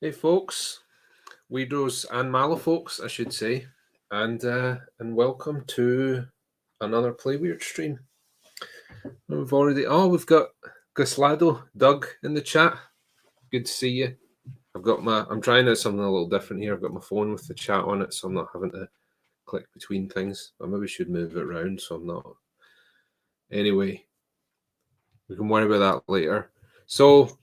Hey folks, weirdos and malafolks, I should say, and welcome to another Play Weird stream. We've got Guslado, Doug in the chat. Good to see you. I'm trying out something a little different here. I've got my phone with the chat on it, so I'm not having to click between things. I maybe should move it around so I'm not. Anyway, we can worry about that later. So,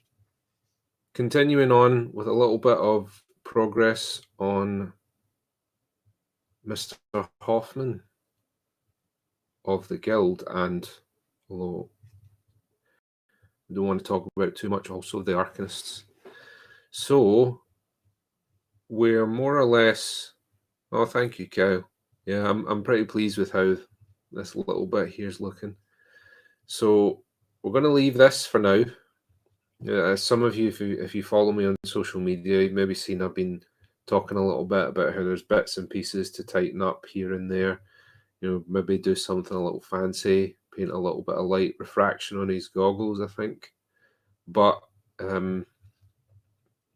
continuing on with a little bit of progress on Mr. Hoffman of the Guild, and although I don't want to talk about too much, also the Arcanists. So we're more or less. Oh, thank you, Cow. Yeah, I'm pretty pleased with how this little bit here is looking. So we're going to leave this for now. Some of you, if you follow me on social media, you've maybe seen I've been talking a little bit about how there's bits and pieces to tighten up here and there. Maybe do something a little fancy, paint a little bit of light refraction on his goggles, I think. But we're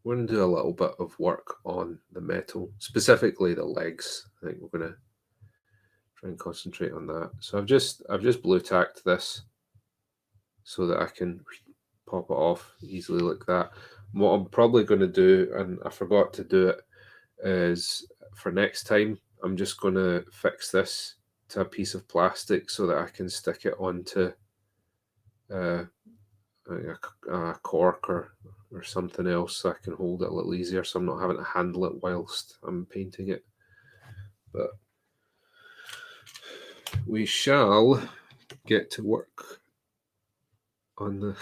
going to do a little bit of work on the metal, specifically the legs. I think we're going to try and concentrate on that. So I've just blue tacked this so that I can pop it off easily like that. What I'm probably going to do, and I forgot to do it, is for next time, I'm just going to fix this to a piece of plastic so that I can stick it onto a cork or something else so I can hold it a little easier, so I'm not having to handle it whilst I'm painting it. But we shall get to work on the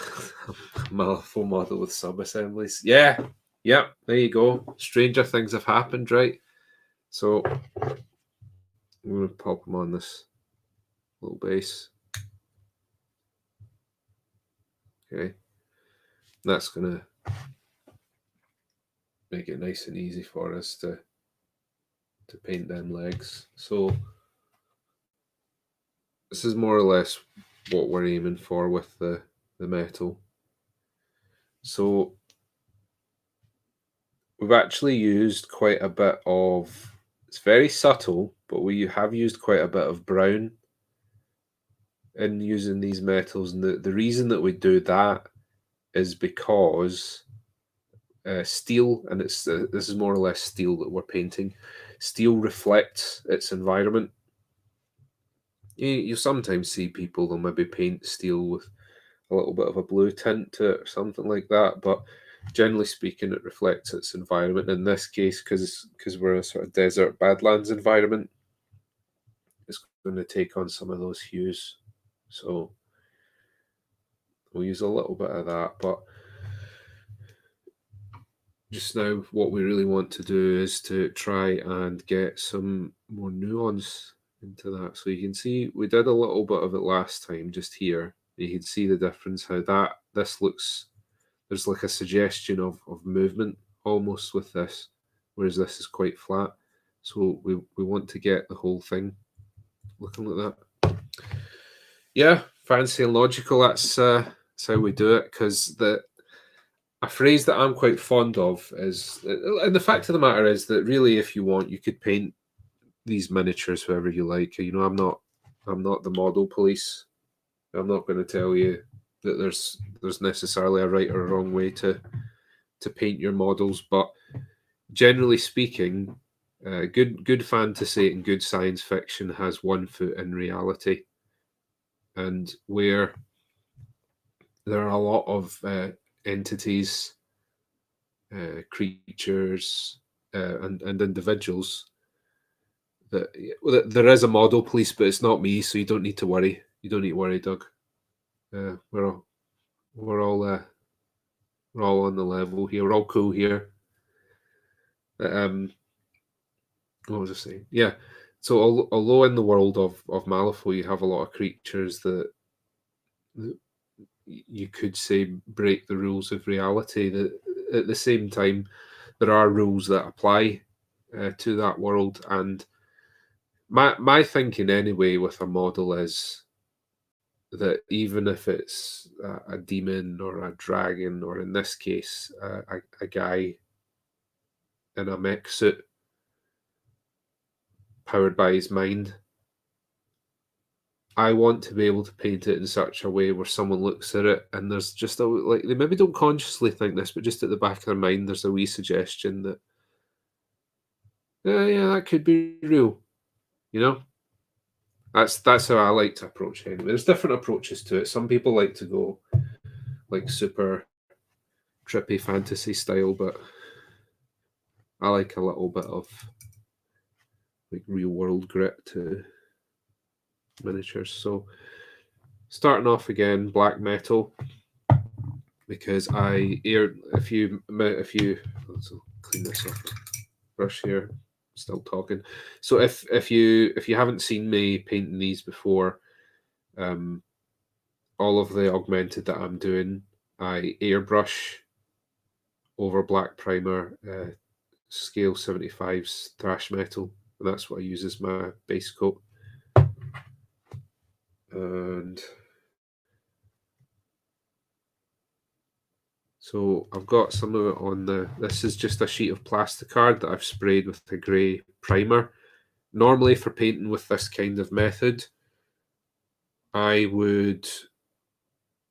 Malifaux model with sub-assemblies. Yeah, there you go. Stranger things have happened, right? So I'm going to pop them on this little base. Okay. That's going to make it nice and easy for us to paint them legs. So this is more or less what we're aiming for with the metal. So we've actually used quite a bit of, it's very subtle, but we have used quite a bit of brown in using these metals. And the reason that we do that is because steel, and it's this is more or less steel that we're painting, steel reflects its environment. You sometimes see people, they'll maybe paint steel with a little bit of a blue tint to it or something like that, but generally speaking, it reflects its environment. In this case, because we're a sort of desert badlands environment, it's going to take on some of those hues. So we'll use a little bit of that, but just now what we really want to do is to try and get some more nuance into that. So you can see we did a little bit of it last time just here. You can see the difference, how this looks, there's like a suggestion of movement almost with this, whereas this is quite flat. So we want to get the whole thing looking like that. Yeah, fancy and logical, that's how we do it, because a phrase that I'm quite fond of is, and the fact of the matter is that really, if you want, you could paint these miniatures however you like. You know, I'm not the model police. I'm not going to tell you that there's necessarily a right or a wrong way to paint your models, but generally speaking, good fantasy and good science fiction has one foot in reality, and where there are a lot of entities, creatures, and individuals that there is a model police, but it's not me, so you don't need to worry. You don't need to worry, Doug. We're all on the level here. We're all cool here. What was I saying? Yeah. So although in the world of Malifaux you have a lot of creatures that you could say break the rules of reality, that at the same time there are rules that apply to that world. And my thinking anyway with a model is that even if it's a demon or a dragon, or in this case a guy in a mech suit powered by his mind, I want to be able to paint it in such a way where someone looks at it and there's just like, they maybe don't consciously think this, but just at the back of their mind there's a wee suggestion that yeah, that could be real. You know, that's how I like to approach it anyway. There's different approaches to it. Some people like to go like super trippy fantasy style, but I like a little bit of like real world grit to miniatures. So starting off again, black metal, because if you let's clean this off the brush here, still talking. So if you haven't seen me painting these before, all of the augmented that I'm doing, I airbrush over black primer, scale 75's thrash metal, and that's what I use as my base coat. And so I've got some of it on this is just a sheet of plasticard that I've sprayed with a grey primer. Normally for painting with this kind of method, I would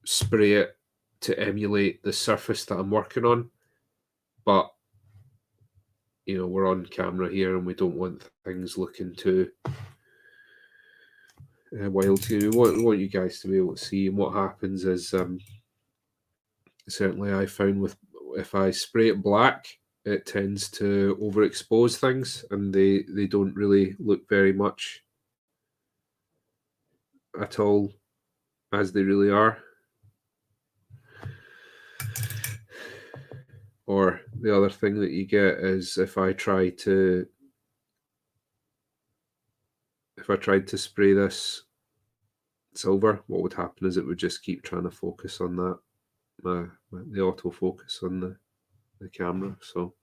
spray it to emulate the surface that I'm working on. But, we're on camera here and we don't want things looking too wild. We want you guys to be able to see. And what happens is, certainly I found if I spray it black, it tends to overexpose things and they don't really look very much at all as they really are. Or the other thing that you get is if I tried to spray this silver, what would happen is it would just keep trying to focus on that, the autofocus on the camera. So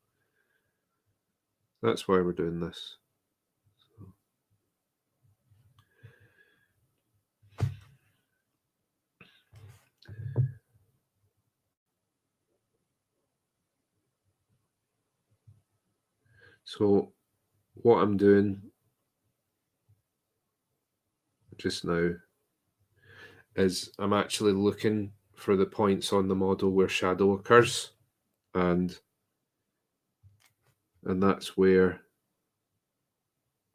that's why we're doing this. So what I'm doing just now is I'm actually looking for the points on the model where shadow occurs, and that's where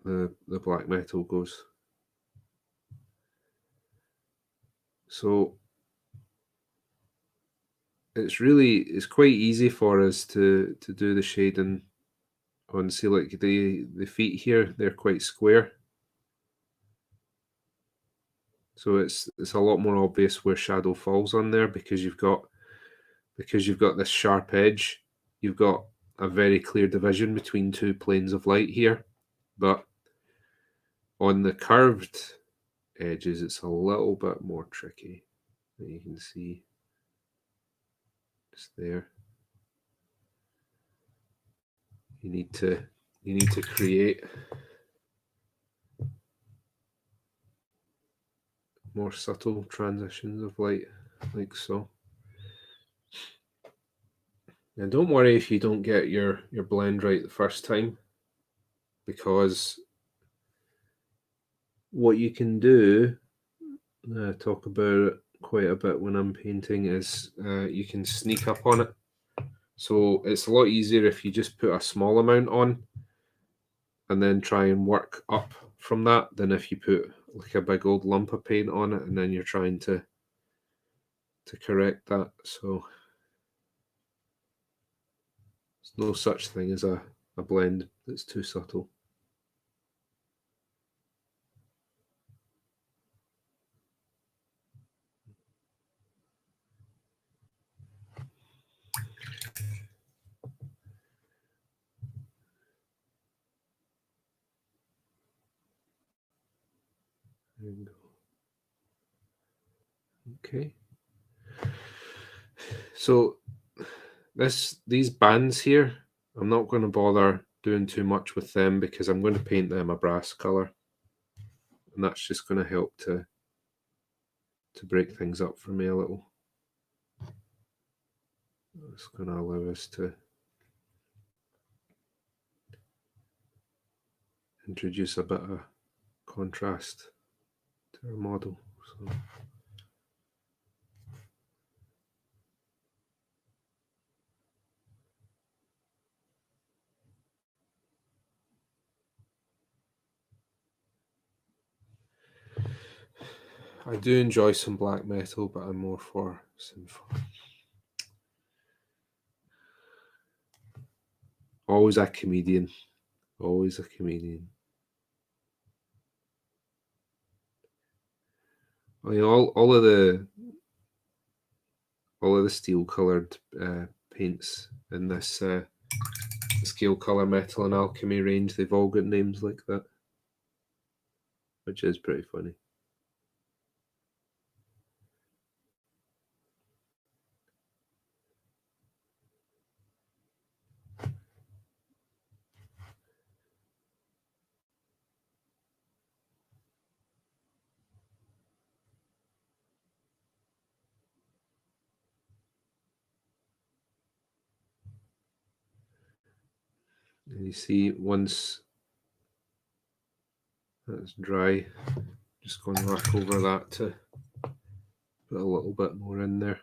the black metal goes. So it's quite easy for us to do the shading on, see, like the feet here, they're quite square. So it's a lot more obvious where shadow falls on there because you've got this sharp edge. You've got a very clear division between two planes of light here, but on the curved edges, it's a little bit more tricky. You can see just there. You need to create more subtle transitions of light, like so. And don't worry if you don't get your blend right the first time, because what you can do, talk about it quite a bit when I'm painting, is you can sneak up on it. So it's a lot easier if you just put a small amount on and then try and work up from that than if you put like a big old lump of paint on it and then you're trying to correct that. So there's no such thing as a blend that's too subtle. There we go. Okay. So these bands here, I'm not going to bother doing too much with them because I'm going to paint them a brass color, and that's just going to help to break things up for me a little. It's going to allow us to introduce a bit of contrast to our model. So I do enjoy some black metal, but I'm more for symphony. Always a comedian. Always a comedian. I mean, all of the steel colored paints in this scale color metal and alchemy range, they've all got names like that, which is pretty funny. And you see, once that's dry, just going to work over that to put a little bit more in there.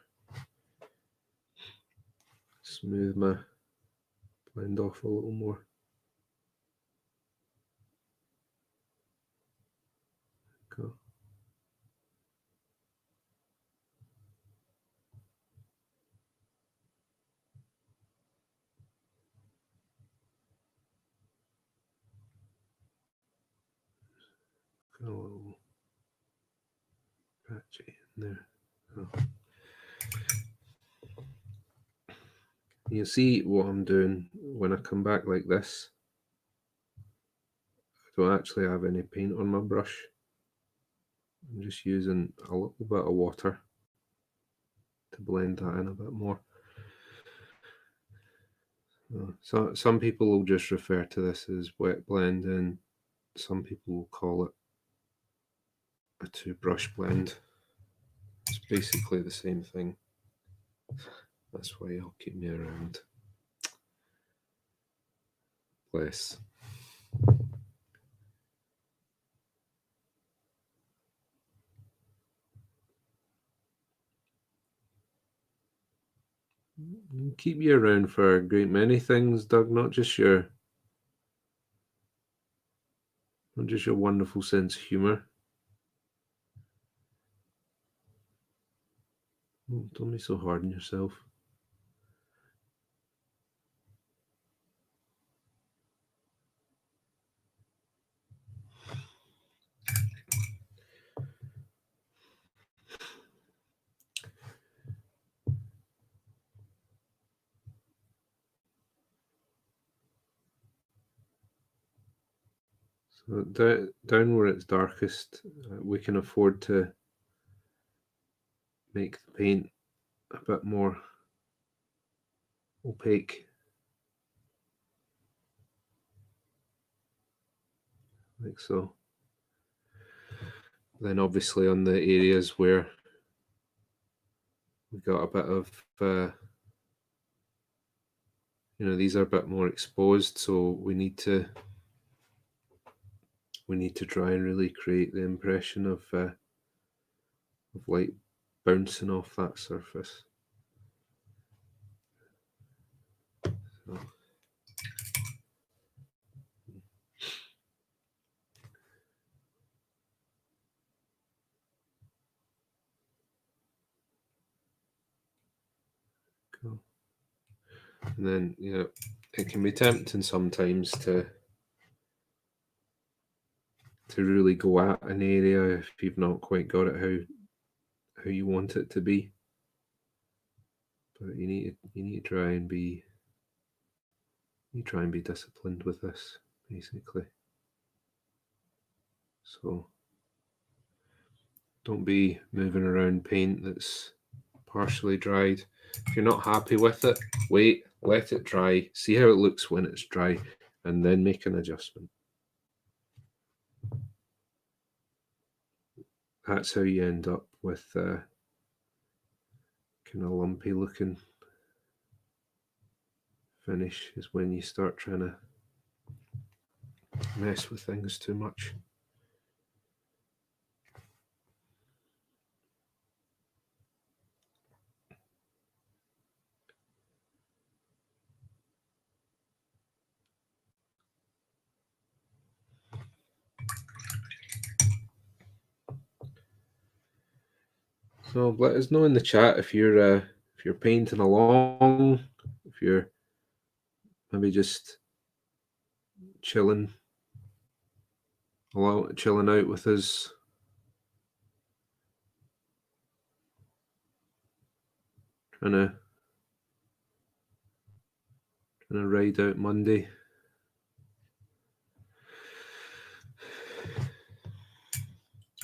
Smooth my blend off a little more. Go. Got a little patchy in there. Oh. You see what I'm doing when I come back like this. I don't actually have any paint on my brush. I'm just using a little bit of water to blend that in a bit more. So some people will just refer to this as wet blending. Some people will call it a two-brush blend. It's basically the same thing. That's why I'll keep me around. Bless. Keep you around for a great many things, Doug, not just your wonderful sense of humour. Don't be so hard on yourself. So down where it's darkest, we can afford to make the paint a bit more opaque. Like so. Then obviously on the areas where we got a bit of, these are a bit more exposed, so we need to try and really create the impression of light bouncing off that surface. So. Cool. And then, it can be tempting sometimes to really go at an area if you've not quite got it how you want it to be. But you need to try and be disciplined with this, basically. So don't be moving around paint that's partially dried. If you're not happy with it, wait, let it dry, see how it looks when it's dry, and then make an adjustment. That's how you end up with kind of lumpy looking finish, is when you start trying to mess with things too much. So let us know in the chat if you're painting along, if you're maybe just chilling out with us. Trying to ride out Monday.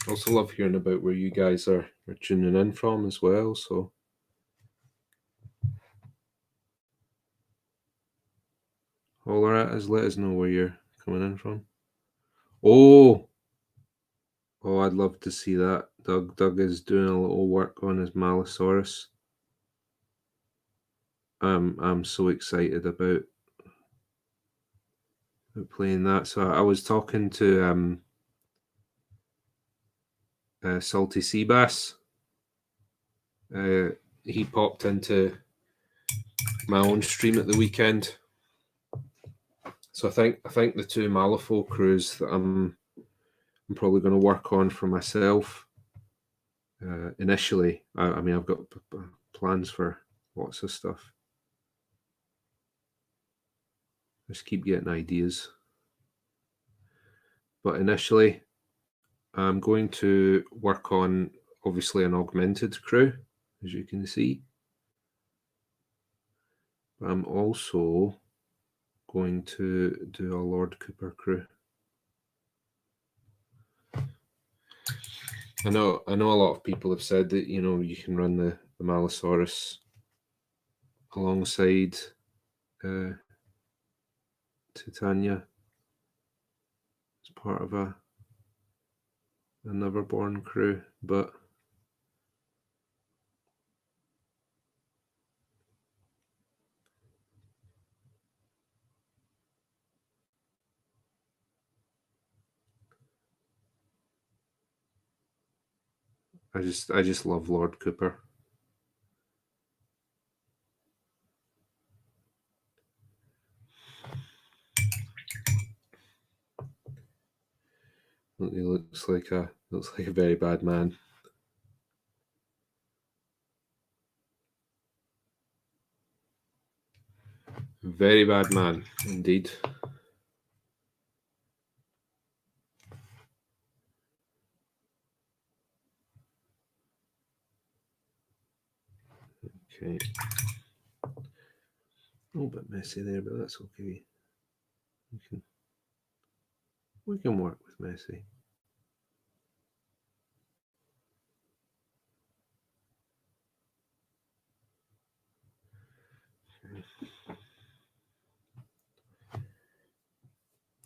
Also love hearing about where you guys are tuning in from as well. So holler at us, let us know where you're coming in from. Oh, I'd love to see that. Doug is doing a little work on his Malosaurus. I'm so excited about playing that. So I was talking to Salty Sea Bass. He popped into my own stream at the weekend. So I think the two Malifaux crews that I'm probably going to work on for myself initially. I mean, I've got plans for lots of stuff. Just keep getting ideas. But initially, I'm going to work on obviously an augmented crew, as you can see. But I'm also going to do a Lord Cooper crew. I know a lot of people have said that, you know, you can run the Malosaurus alongside Titania as part of a Neverborn crew, but I just love Lord Cooper. He looks like a very bad man. Very bad man indeed. Okay. A little bit messy there, but that's okay. We can work with messy. Okay.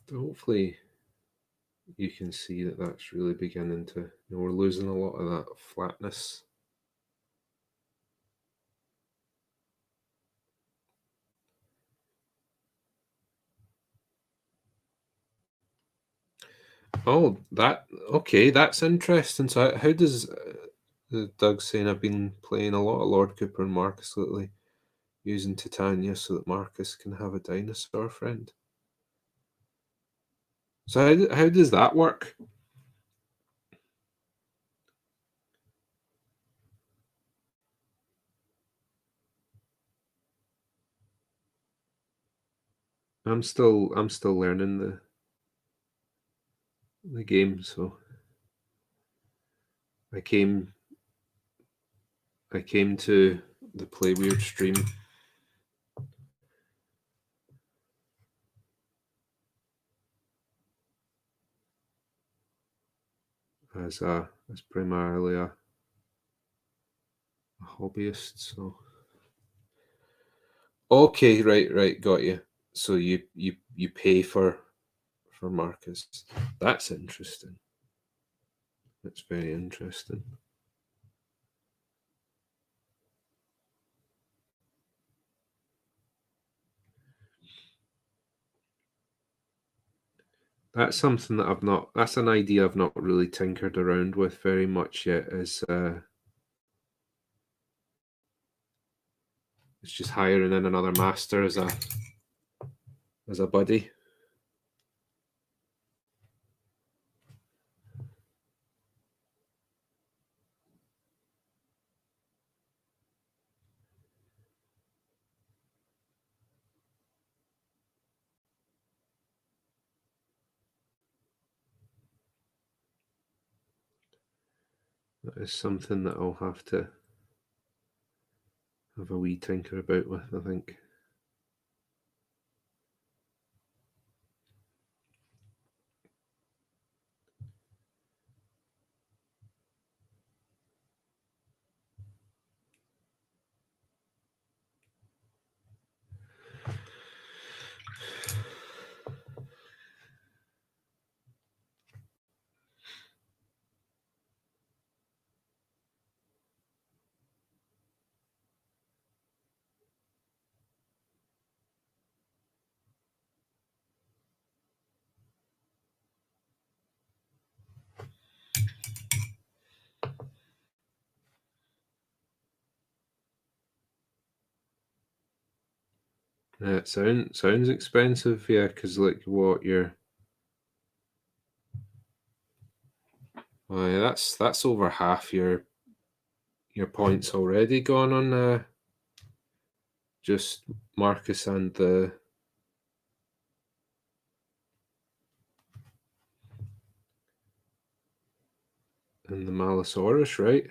So hopefully you can see that that's really beginning to, you know, we're losing a lot of that flatness. Oh, okay, that's interesting. So how does Doug saying I've been playing a lot of Lord Cooper and Marcus lately, using Titania so that Marcus can have a dinosaur friend. So how does that work? I'm still learning the game, so I came to the Play Weird stream as primarily a hobbyist. So okay, right, got you. So you pay for Marcus. That's interesting. That's very interesting. That's something that that's an idea I've not really tinkered around with very much yet, is it's just hiring in another master as a buddy. That is something that I'll have to have a wee tinker about with, I think. Yeah, it sounds expensive, yeah, because like what you're yeah, that's over half your points already gone on just Marcus and the Malosaurus, right?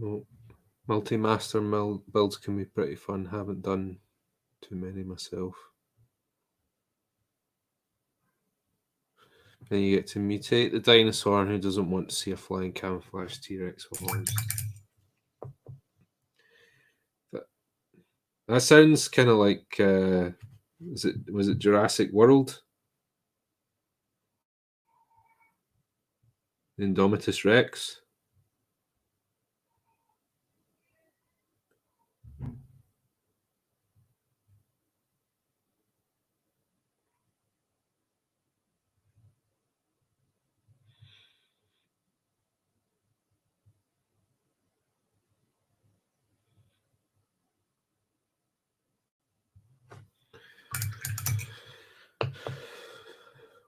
Well, multi-master builds can be pretty fun. Haven't done too many myself. And you get to mutate the dinosaur, and who doesn't want to see a flying camouflage T-Rex with horns? That sounds kind of like was it Jurassic World? Indomitus Rex.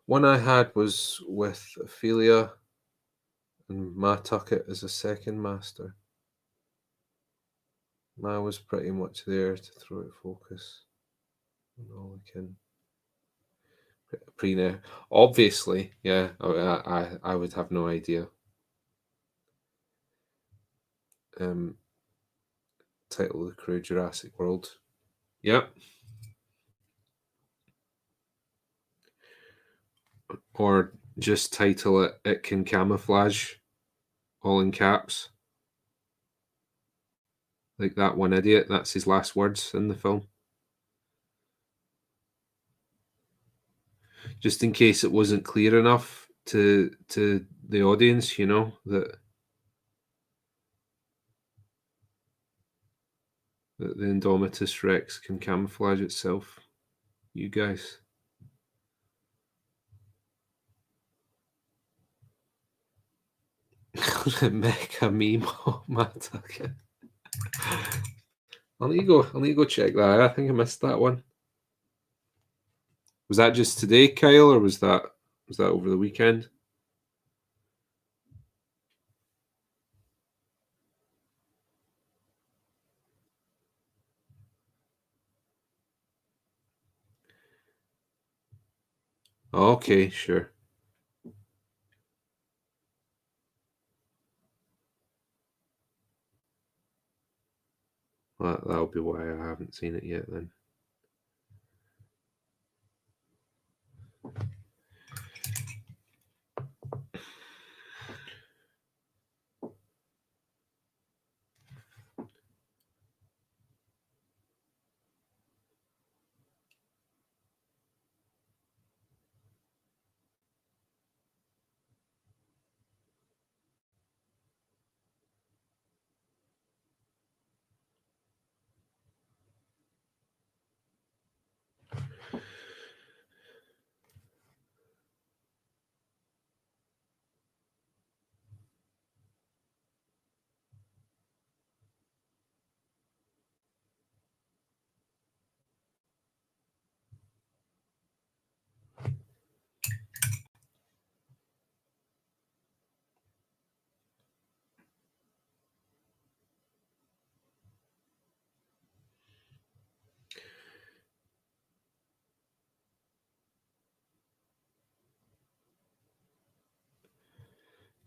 One I had was with Ophelia and Ma Tuckett as a second master. Ma was pretty much there to throw out focus on all I can. Prina, obviously, yeah. I would have no idea. Title of the crew: Jurassic World. Yep. Or just title it "It Can Camouflage," all in caps. Like that one idiot. That's his last words in the film. Just in case it wasn't clear enough to the audience, that the Indomitus Rex can camouflage itself. You guys. Mecha meme. Mataka. I'll need to go check that. I think I missed that one. Was that just today, Kyle, or was that over the weekend? Okay, sure. Well, that'll be why I haven't seen it yet then.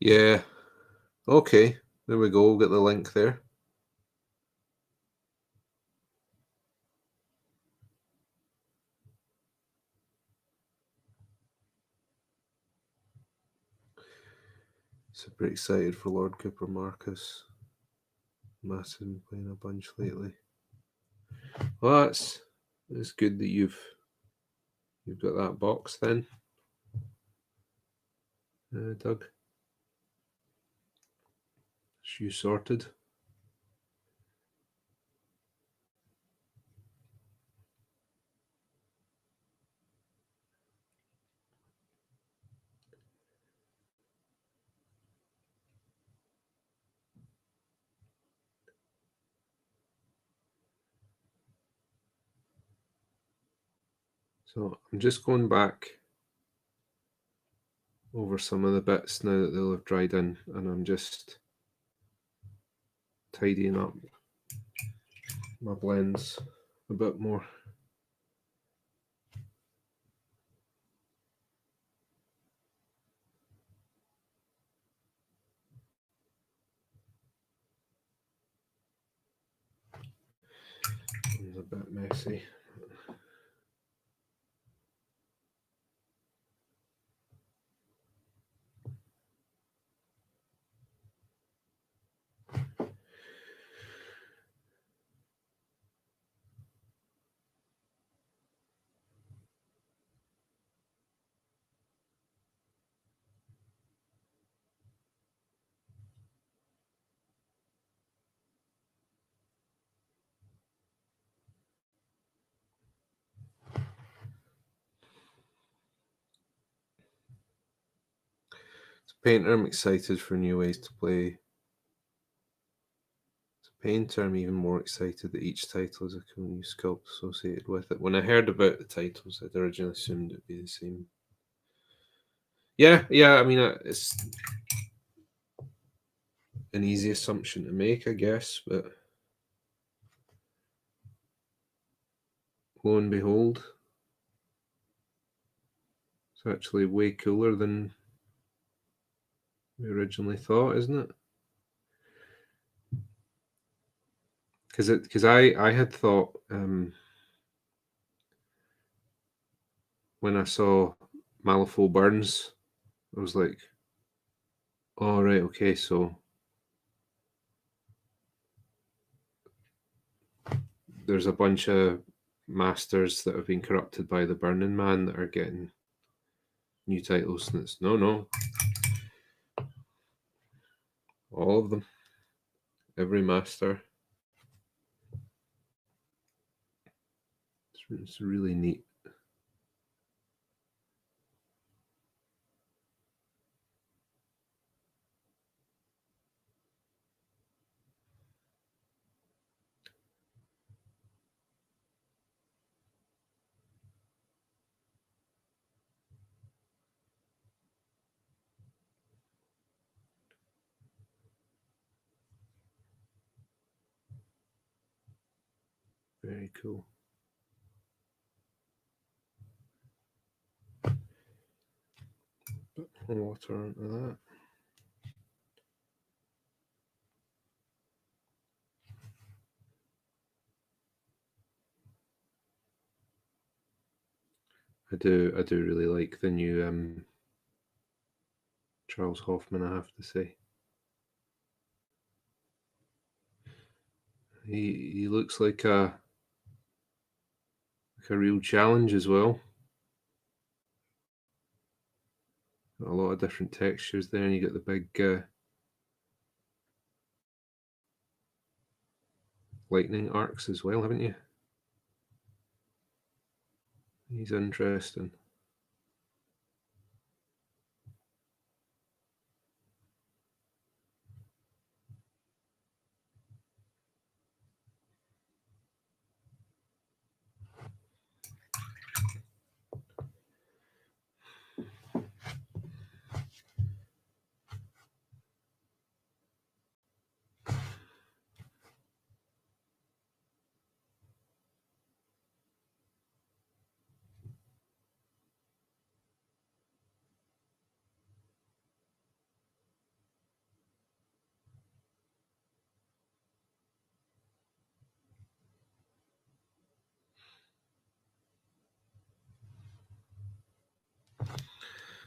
Yeah. Okay. There we go. We'll get the link there. Super excited for Lord Cooper Marcus. Massive playing a bunch lately. Well, it's good that you've got that box then, Doug. It's you sorted. So I'm just going back over some of the bits now that they'll have dried in, and I'm just tidying up my blends a bit more. It's a bit messy. As a painter, I'm excited for new ways to play. As a painter, I'm even more excited that each title has a cool new sculpt associated with it. When I heard about the titles, I'd originally assumed it'd be the same. Yeah, I mean, it's an easy assumption to make, I guess, but lo and behold, it's actually way cooler than we originally thought, isn't it? Because I had thought when I saw Malifaux Burns, I was like, "Oh right, okay, so there's a bunch of masters that have been corrupted by the Burning Man that are getting new titles." And it's no, all of them, every master. It's really neat. Very cool. Bit more water onto that. I do really like the new Charles Hoffman, I have to say. He looks like a real challenge as well. Got a lot of different textures there, and you got the big lightning arcs as well, haven't you? He's interesting.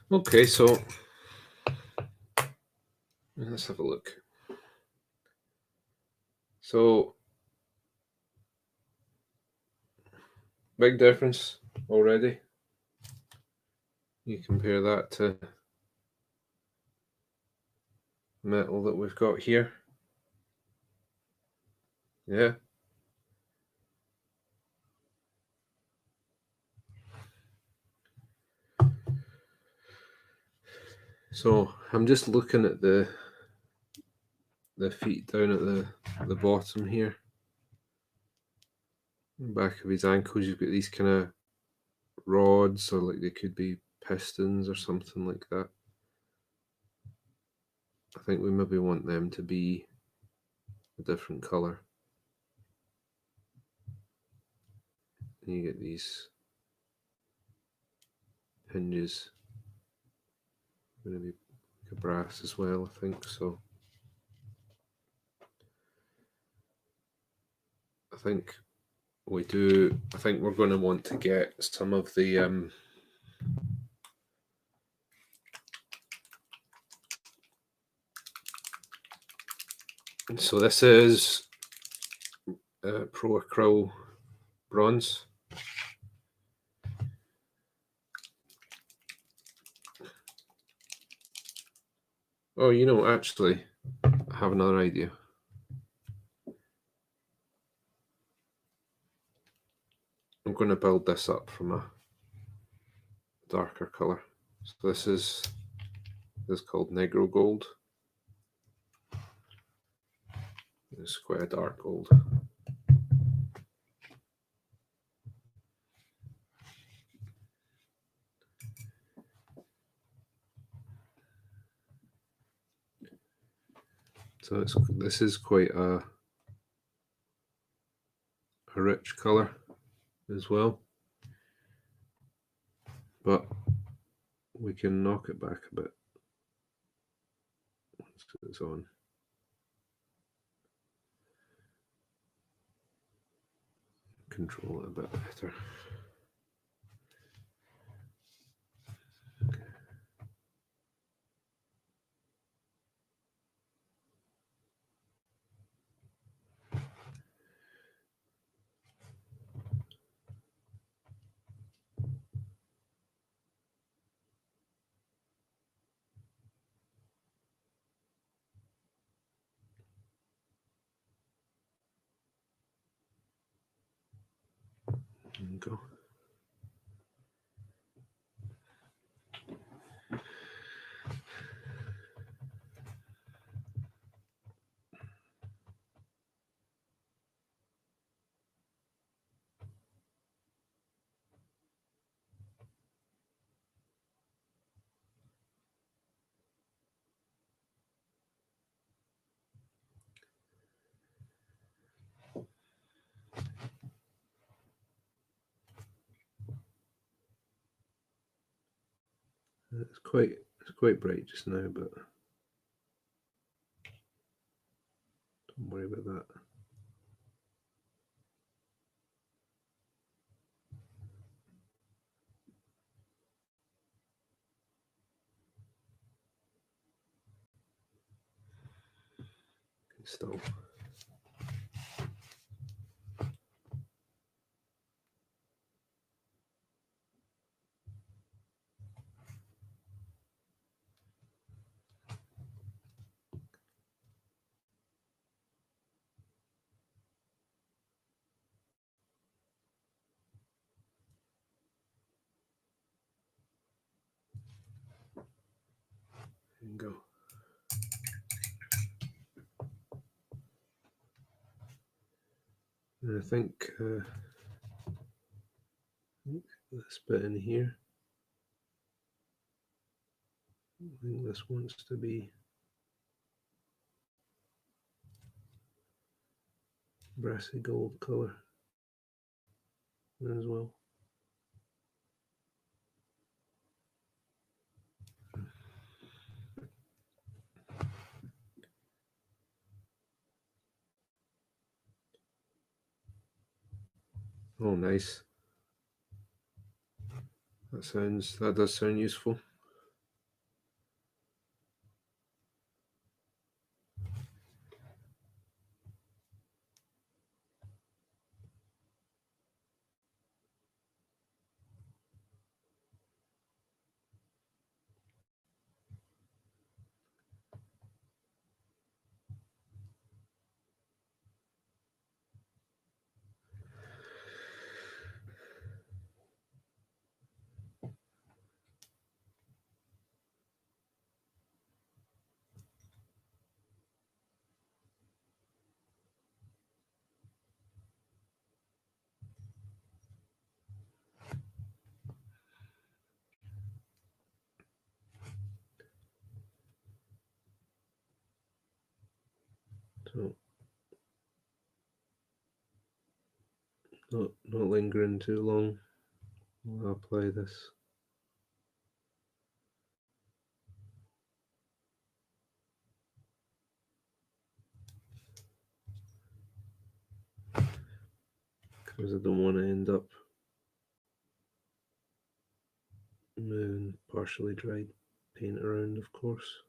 Okay, so let's have a look. So big difference already. You compare that to metal that we've got here. Yeah. So I'm just looking at the feet down at the bottom here. Back of his ankles, you've got these kind of rods, or like they could be pistons or something like that. I think we maybe want them to be a different color. And you get these hinges. Going to be brass as well, I think. So I think we do. I think we're going to want to get some of the so this is Pro Acryl bronze. Oh, you know, actually, I have another idea. I'm going to build this up from a darker color. So this is called Negro Gold. It's quite a dark gold. So this is quite a rich color as well, but we can knock it back a bit once it's on. Control it a bit better. There you go. It's quite bright just now, but don't worry about that. Still. There you go. And I think this bit in here, I think this wants to be brassy gold color as well. Oh, nice. That does sound useful. So not lingering too long. I'll apply this. Because I don't want to end up moving partially dried paint around, of course.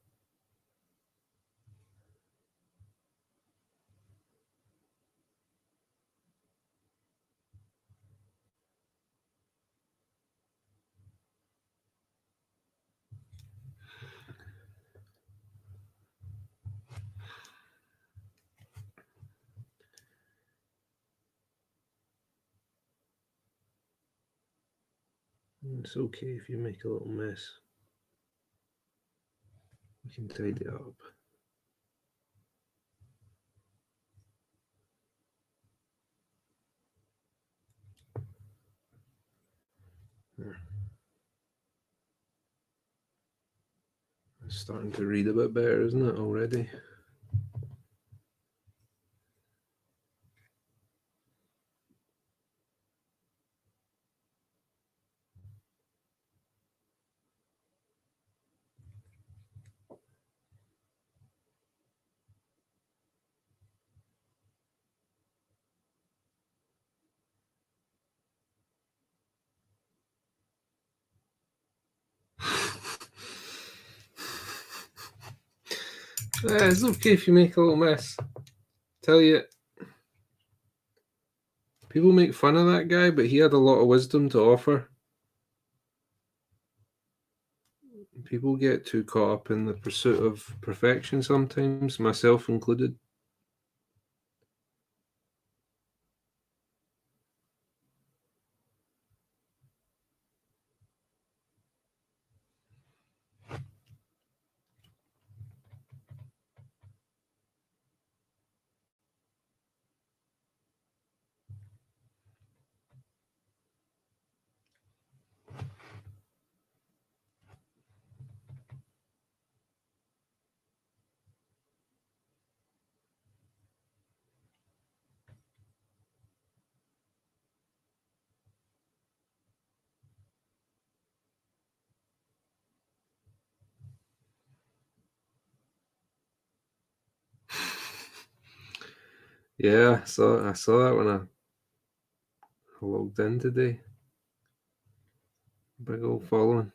It's okay if you make a little mess. We can tidy it up. There. It's starting to read a bit better, isn't it, already? It's okay if you make a little mess. Tell you, people make fun of that guy, but he had a lot of wisdom to offer. People get too caught up in the pursuit of perfection sometimes, myself included. Yeah, I saw that when I logged in today. Big old following.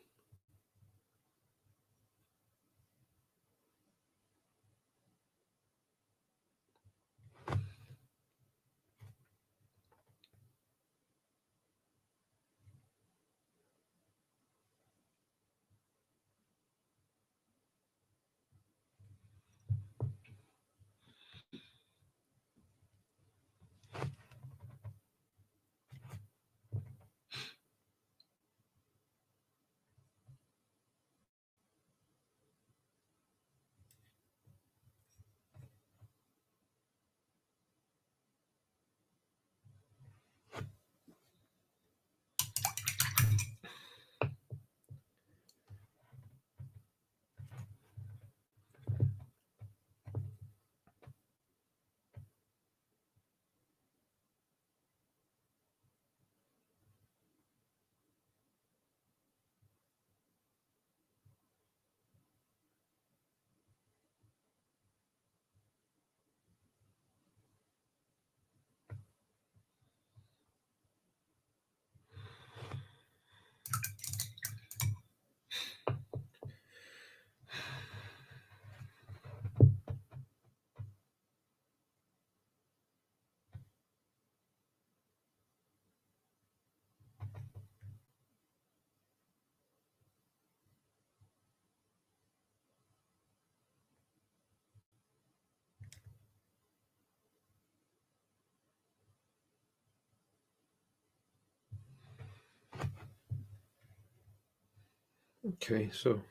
Okay, so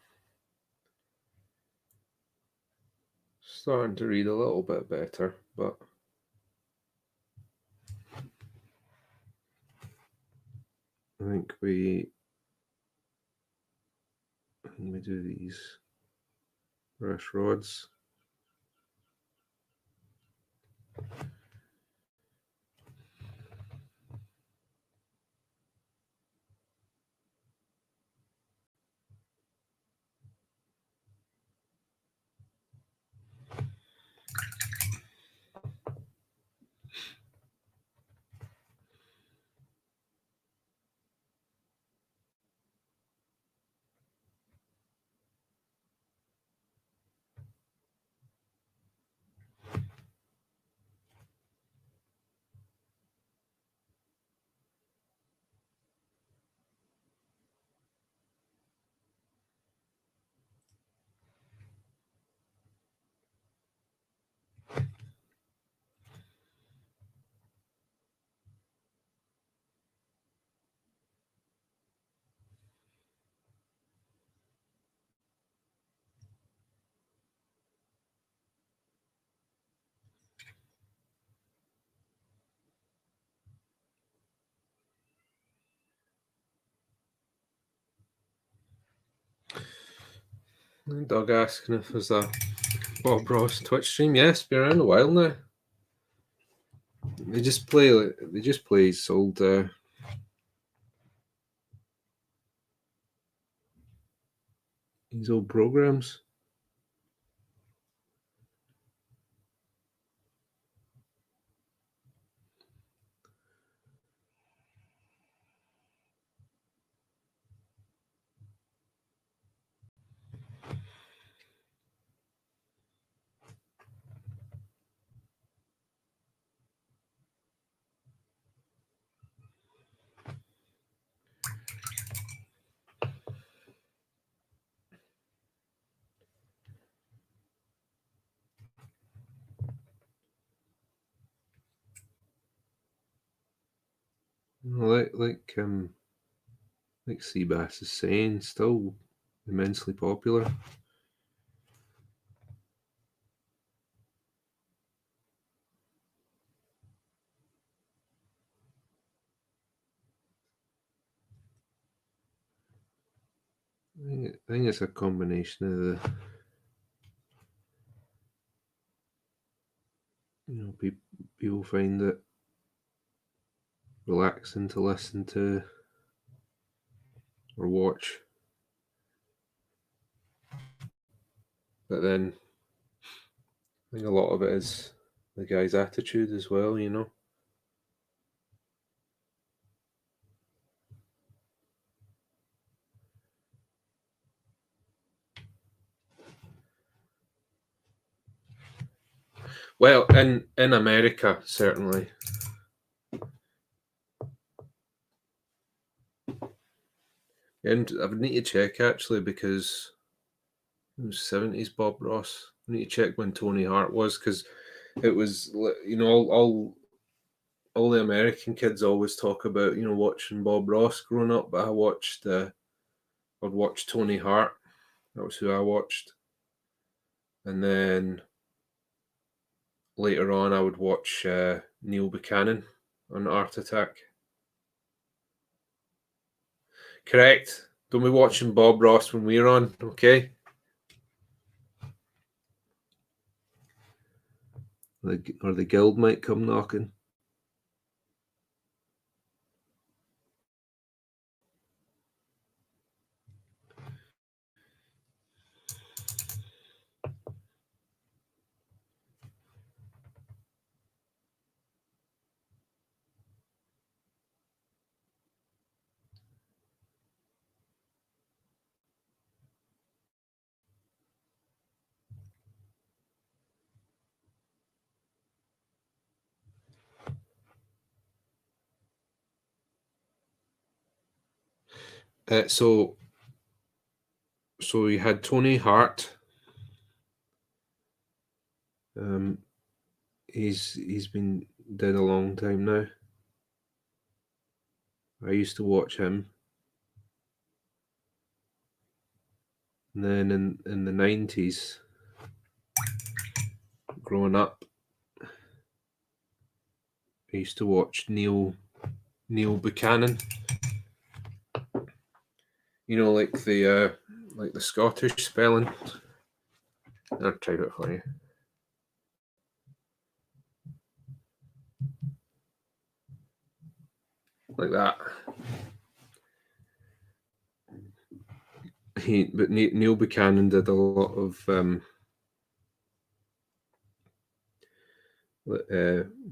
starting to read a little bit better, but I think we do these brush rods. Doug asking if there's a Bob Ross Twitch stream. Yes, been around a while now. They just play his old programs. Like Seabass is saying, still immensely popular. I think it's a combination of the people find it relaxing to listen to or watch, but then I think a lot of it is the guy's attitude as well. Well, in America, certainly. And I would need to check actually, because it was 70s Bob Ross. I need to check when Tony Hart was, because it was, all the American kids always talk about watching Bob Ross growing up, but I'd watch Tony Hart. That was who I watched, and then later on I would watch Neil Buchanan on Art Attack. Correct. Don't be watching Bob Ross when we're on, okay? Or the guild might come knocking. So we had Tony Hart. He's been dead a long time now. I used to watch him. And then in the 90s, growing up, I used to watch Neil Buchanan. Like the Scottish spelling. I'll type it for you. like that. But Neil Buchanan did a lot of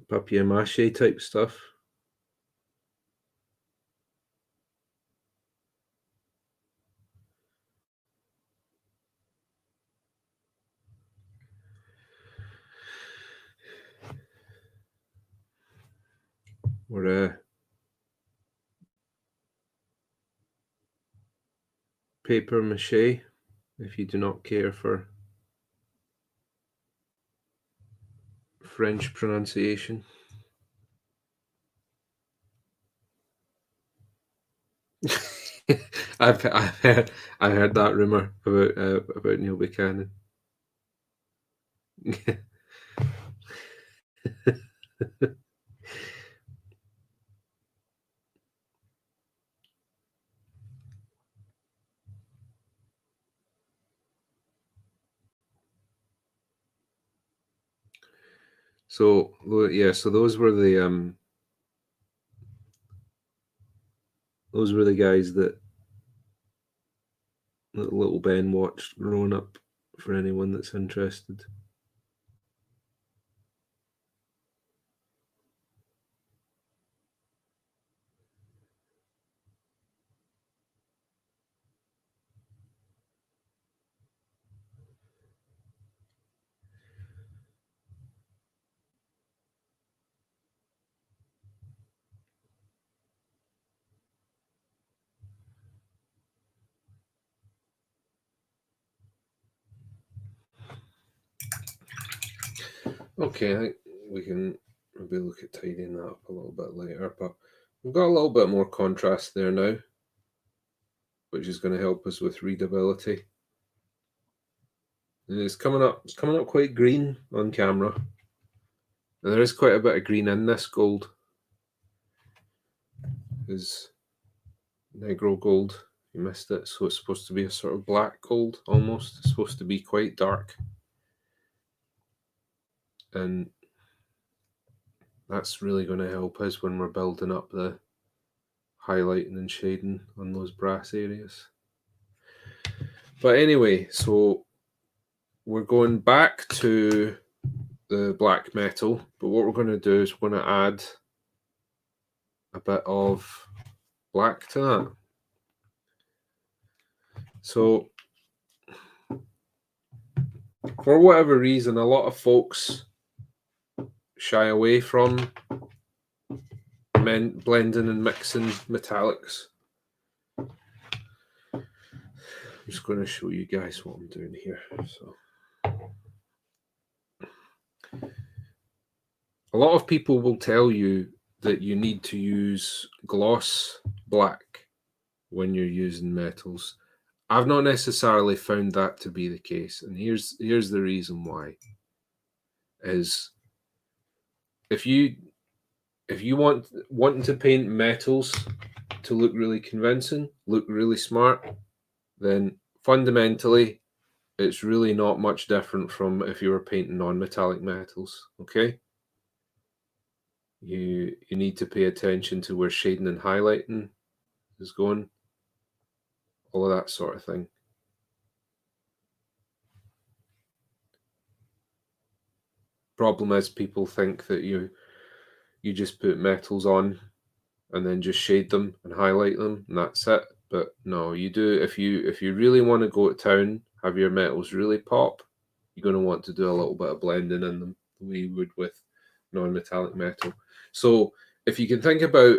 papier-mâché type stuff. Or papier-mâché, if you do not care for French pronunciation. I've heard that rumor about Neil Buchanan. So yeah, so those were the guys that little Ben watched growing up. For anyone that's interested. Okay, I think we can maybe look at tidying that up a little bit later, but we've got a little bit more contrast there now, which is going to help us with readability. And it's coming up quite green on camera. And there is quite a bit of green in this gold. Is Negro gold. You missed it. So it's supposed to be a sort of black gold almost. It's supposed to be quite dark. And that's really going to help us when we're building up the highlighting and shading on those brass areas. But anyway, so we're going back to the black metal, but what we're going to do is we're going to add a bit of black to that. So for whatever reason, a lot of folks shy away from blending and mixing metallics. I'm just going to show you guys what I'm doing here. So a lot of people will tell you that you need to use gloss black when you're using metals. I've not necessarily found that to be the case, and here's the reason why. Is if you wanting to paint metals to look really convincing, look really smart, then fundamentally it's really not much different from if you were painting non-metallic metals. Okay, you need to pay attention to where shading and highlighting is going, all of that sort of thing. Problem is, people think that you just put metals on and then just shade them and highlight them and that's it. But no, you do, if you really want to go to town, have your metals really pop, you're going to want to do a little bit of blending in them the way you would with non-metallic metal. So if you can think about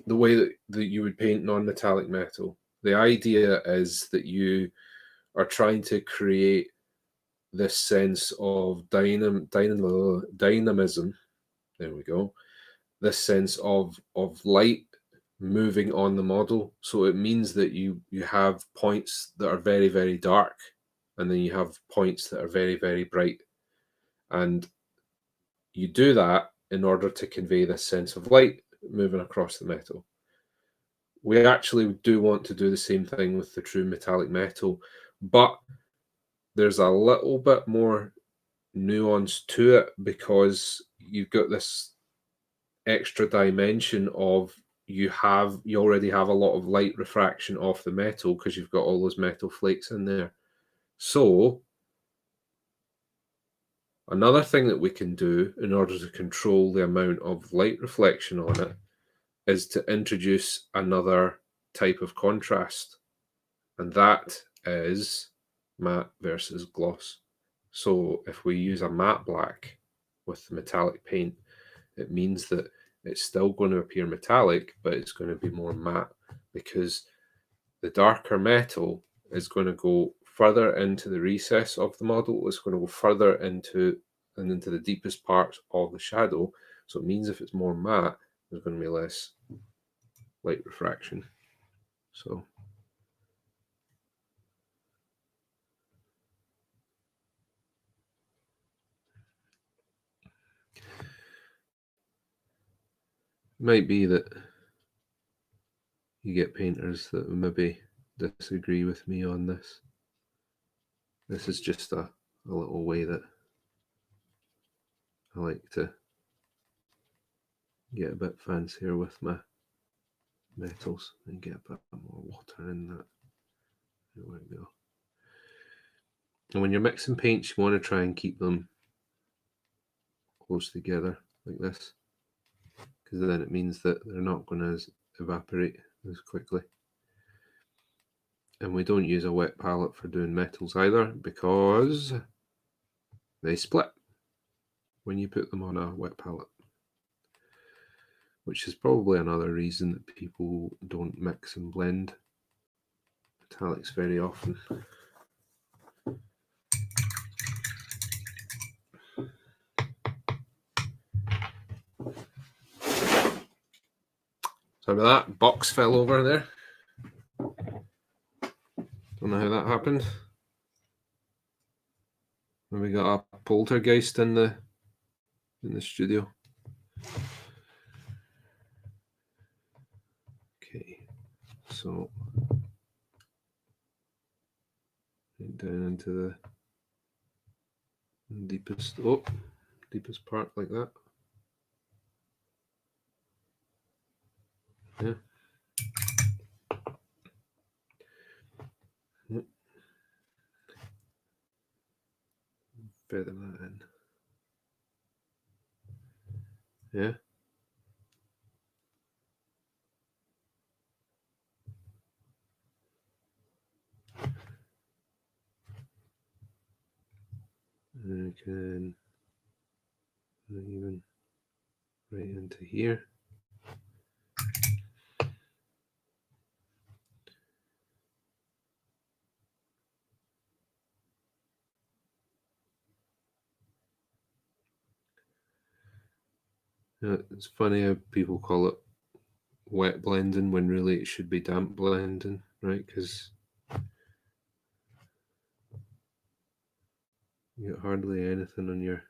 the way that you would paint non-metallic metal, the idea is that you are trying to create this sense of dynamism. There we go. This sense of light moving on the model. So it means that you have points that are very, very dark, and then you have points that are very, very bright. And you do that in order to convey this sense of light moving across the metal. We actually do want to do the same thing with the true metallic metal, but there's a little bit more nuance to it because you've got this extra dimension of you already have a lot of light refraction off the metal because you've got all those metal flakes in there. So another thing that we can do in order to control the amount of light reflection on it is to introduce another type of contrast, and that is matte versus gloss. So if we use a matte black with the metallic paint, it means that it's still going to appear metallic, but it's going to be more matte, because the darker metal is going to go further into the recess of the model. It's going to go further into the deepest parts of the shadow. So it means if it's more matte, there's going to be less light refraction. So it might be that you get painters that maybe disagree with me on this. This is just a little way that I like to get a bit fancier with my metals and get a bit more water in that. There we go. And when you're mixing paints, you want to try and keep them close together like this, because then it means that they're not going to evaporate as quickly. And we don't use a wet palette for doing metals either, because they split when you put them on a wet palette, which is probably another reason that people don't mix and blend metallics very often. Sorry about that, box fell over there. Don't know how that happened. We got a poltergeist in the studio. Okay, so down into the deepest part like that. Yeah. Yep. Feather that in. Yeah. And I can even right into here. It's funny how people call it wet blending when really it should be damp blending, right? Because you get hardly anything on your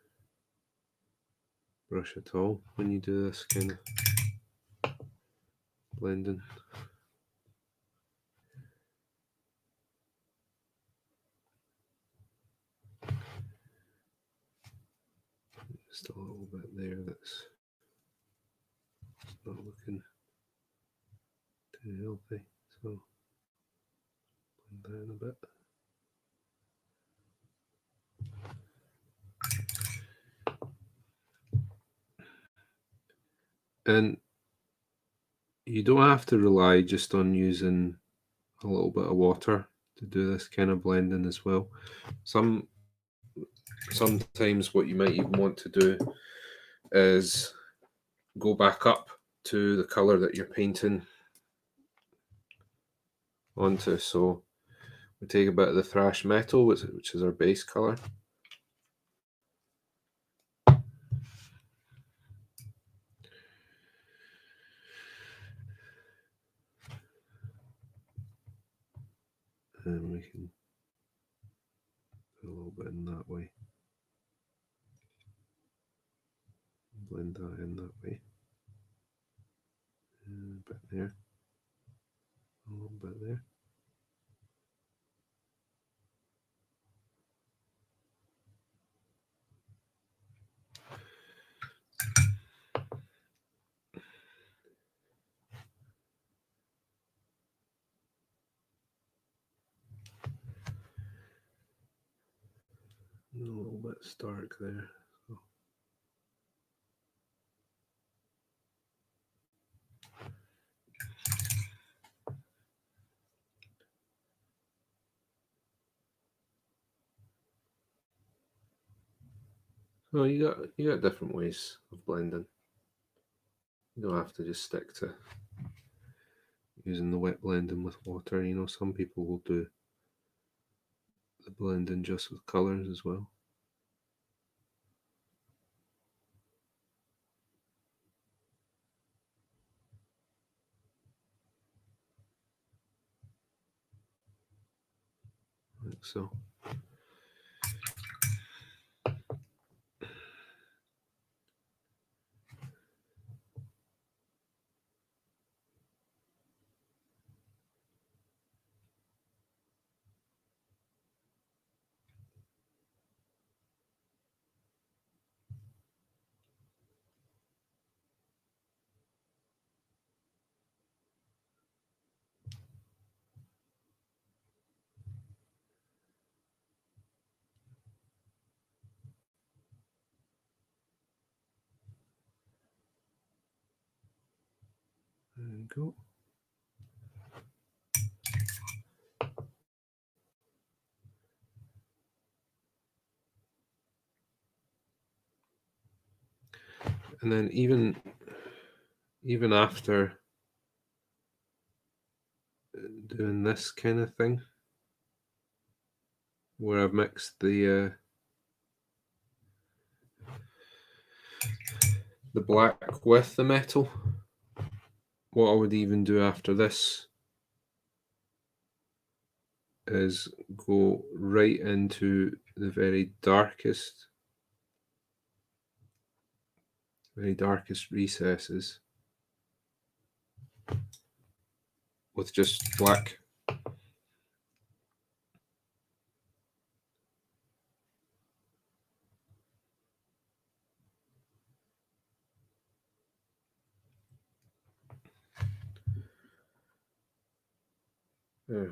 brush at all when you do this kind of blending. Just a little bit there that's not looking too healthy, so blend that in a bit. And you don't have to rely just on using a little bit of water to do this kind of blending as well. Sometimes what you might even want to do is go back up to the color that you're painting onto. So we take a bit of the thrash metal, which is our base color. And we can put a little bit in that way. Blend that in that way. And a bit there. A little bit there. little bit stark there. So you got different ways of blending. You don't have to just stick to using the wet blending with water. You know, some people will do the blending just with colours as well. Like so. There you go. And then even after doing this kind of thing, where I've mixed the black with the metal, what I would even do after this is go right into the very darkest recesses with just black.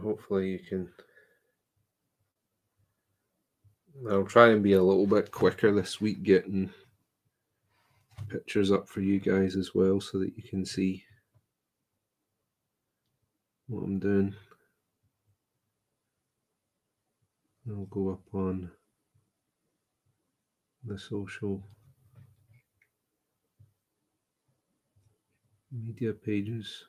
Hopefully you can. I'll try and be a little bit quicker this week getting pictures up for you guys as well so that you can see what I'm doing. I'll go up on the social media pages.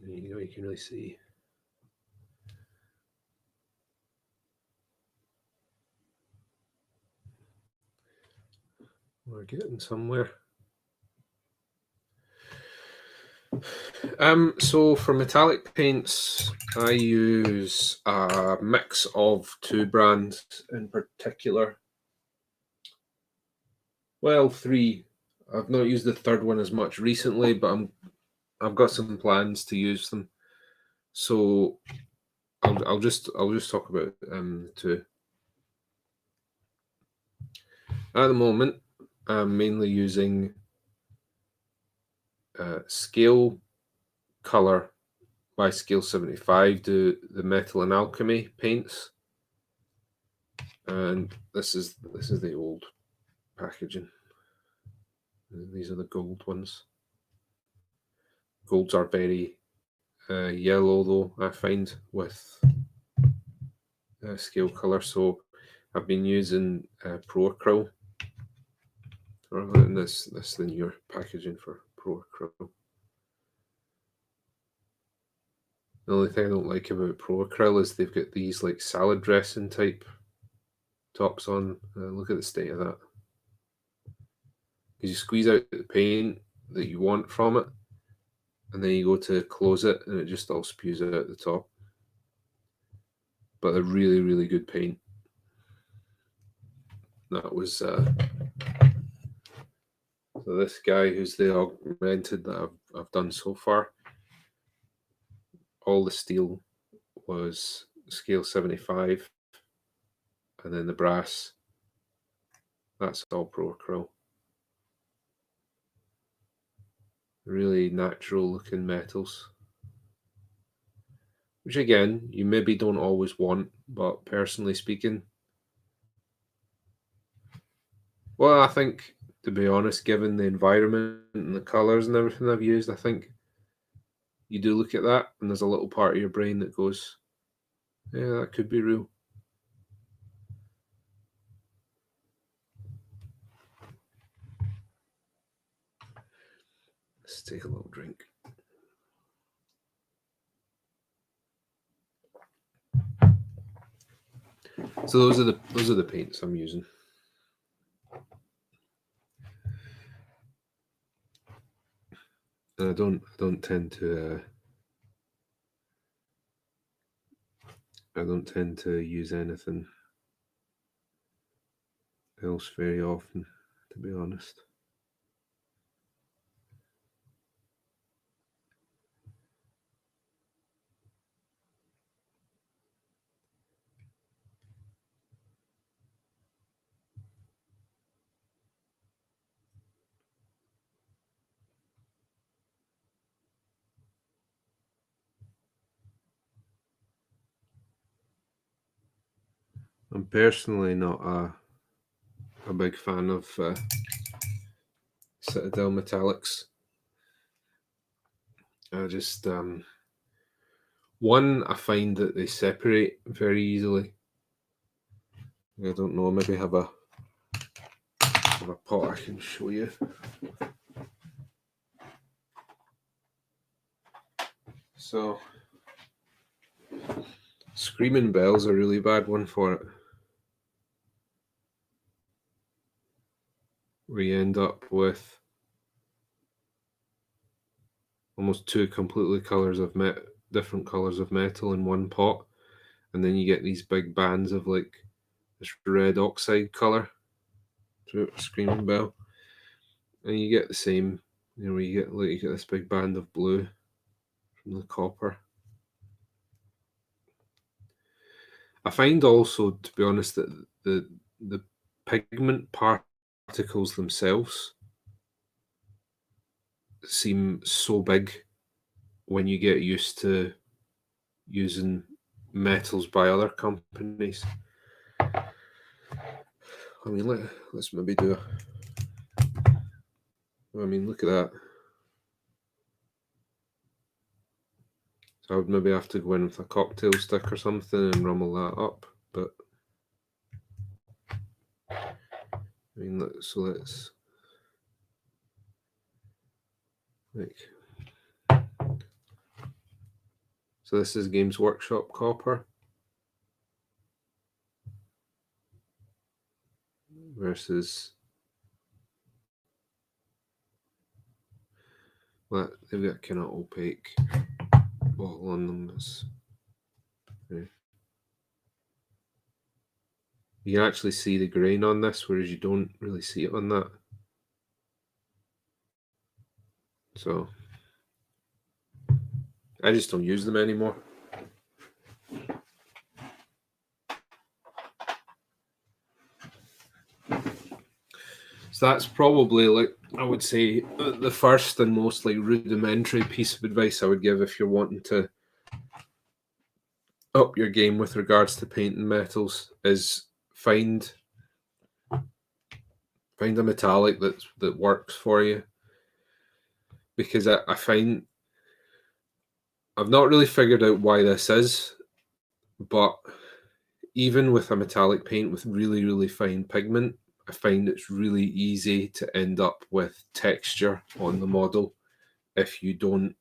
You can really see. We're getting somewhere. So for metallic paints, I use a mix of two brands in particular. Well, three. I've not used the third one as much recently, but I've got some plans to use them. So I'll just talk about two. At the moment, I'm mainly using Scale Color by Scale 75, do the Metal and Alchemy paints, and this is the old packaging. These are the gold ones. Golds are very yellow though, I find, with Scale Color, so I've been using Pro Acryl. And this the newer packaging for Pro Acryl. The only thing I don't like about Pro Acryl is they've got these like salad dressing type tops on. Look at the state of that. Because you squeeze out the paint that you want from it, and then you go to close it, and it just all spews out the top. But they're really, really good paint. That was so this guy who's the augmented that I've done so far. All the steel was scale 75, and then the brass, that's all Pro Acryl. Really natural looking metals, which again you maybe don't always want, but personally speaking, well, I think, to be honest, given the environment and the colors and everything I've used, I think you do look at that and there's a little part of your brain that goes, yeah, that could be real. Let's take a little drink. So those are the paints I'm using. And I don't tend to use anything else very often, to be honest. I'm personally not a big fan of Citadel metallics. I just one, I find that they separate very easily. I don't know, maybe have a pot I can show you. So Screaming Bell's a really bad one for it, where you end up with almost two completely different colors of metal in one pot, and then you get these big bands of like this red oxide color through Screaming Bell, and you get the same, you get this big band of blue from the copper. I find also, to be honest, that the pigment particles themselves seem so big when you get used to using metals by other companies. I mean, let's maybe do look at that. So I would maybe have to go in with a cocktail stick or something and rummel that up. But I mean, so let's like. So this is Games Workshop copper versus. Well, they've got kind of opaque bottle on them. You can actually see the grain on this, whereas you don't really see it on that. So I just don't use them anymore. So that's probably, like, I would say, the first and most like rudimentary piece of advice I would give if you're wanting to up your game with regards to painting metals is find a metallic that works for you. Because I find I've not really figured out why this is, but even with a metallic paint with really, really fine pigment, I find it's really easy to end up with texture on the model if you don't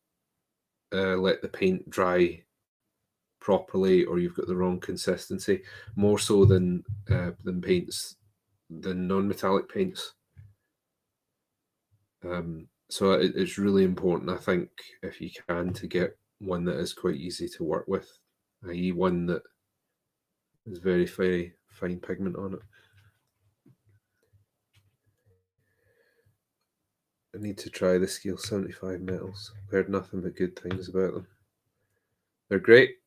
let the paint dry properly, or you've got the wrong consistency, more so than paints, than non-metallic paints. So it's really important, I think, if you can, to get one that is quite easy to work with, i.e. one that is very, very fine pigment on it. I need to try the Scale 75 metals. I've heard nothing but good things about them. They're great.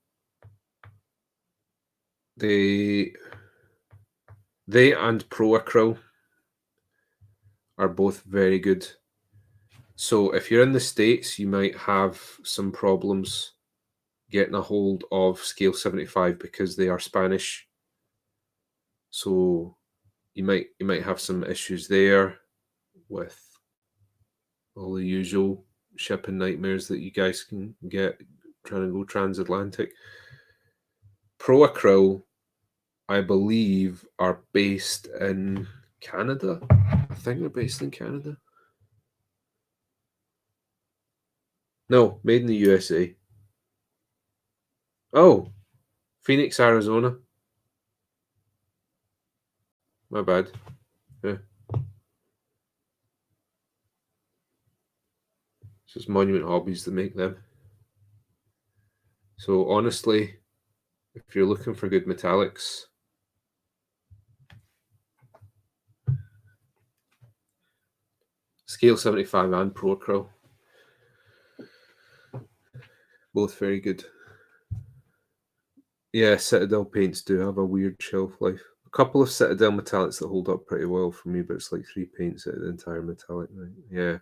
They and Pro Acryl are both very good. So if you're in the States, you might have some problems getting a hold of Scale 75 because they are Spanish. So you might have some issues there with all the usual shipping nightmares that you guys can get trying to go transatlantic. Pro Acryl, I believe, are based in Canada. I think they're based in Canada. No, made in the USA. Oh, Phoenix, Arizona. My bad. Yeah. It's just Monument Hobbies that make them. So honestly, if you're looking for good metallics, Scale 75 and Pro Acryl, both very good. Yeah, Citadel paints do have a weird shelf life. A couple of Citadel metallics that hold up pretty well for me, but it's like 3 paints out of the entire metallic. Right? Yeah.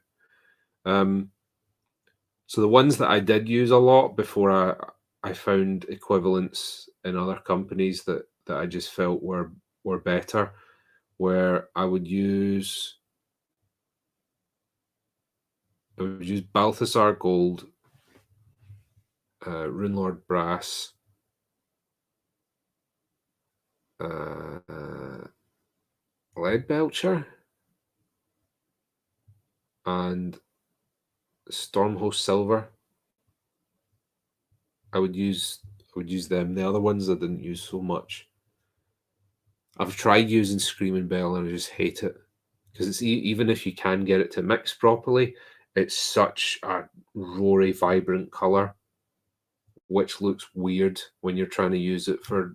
So the ones that I did use a lot before I found equivalents in other companies that I just felt were better, where I would use Balthasar Gold, Runelord Brass, Lead Belcher, and Stormhost Silver. I would use them. The other ones I didn't use so much. I've tried using Screaming Bell and I just hate it because it's even if you can get it to mix properly, it's such a roary, vibrant color, which looks weird when you're trying to use it for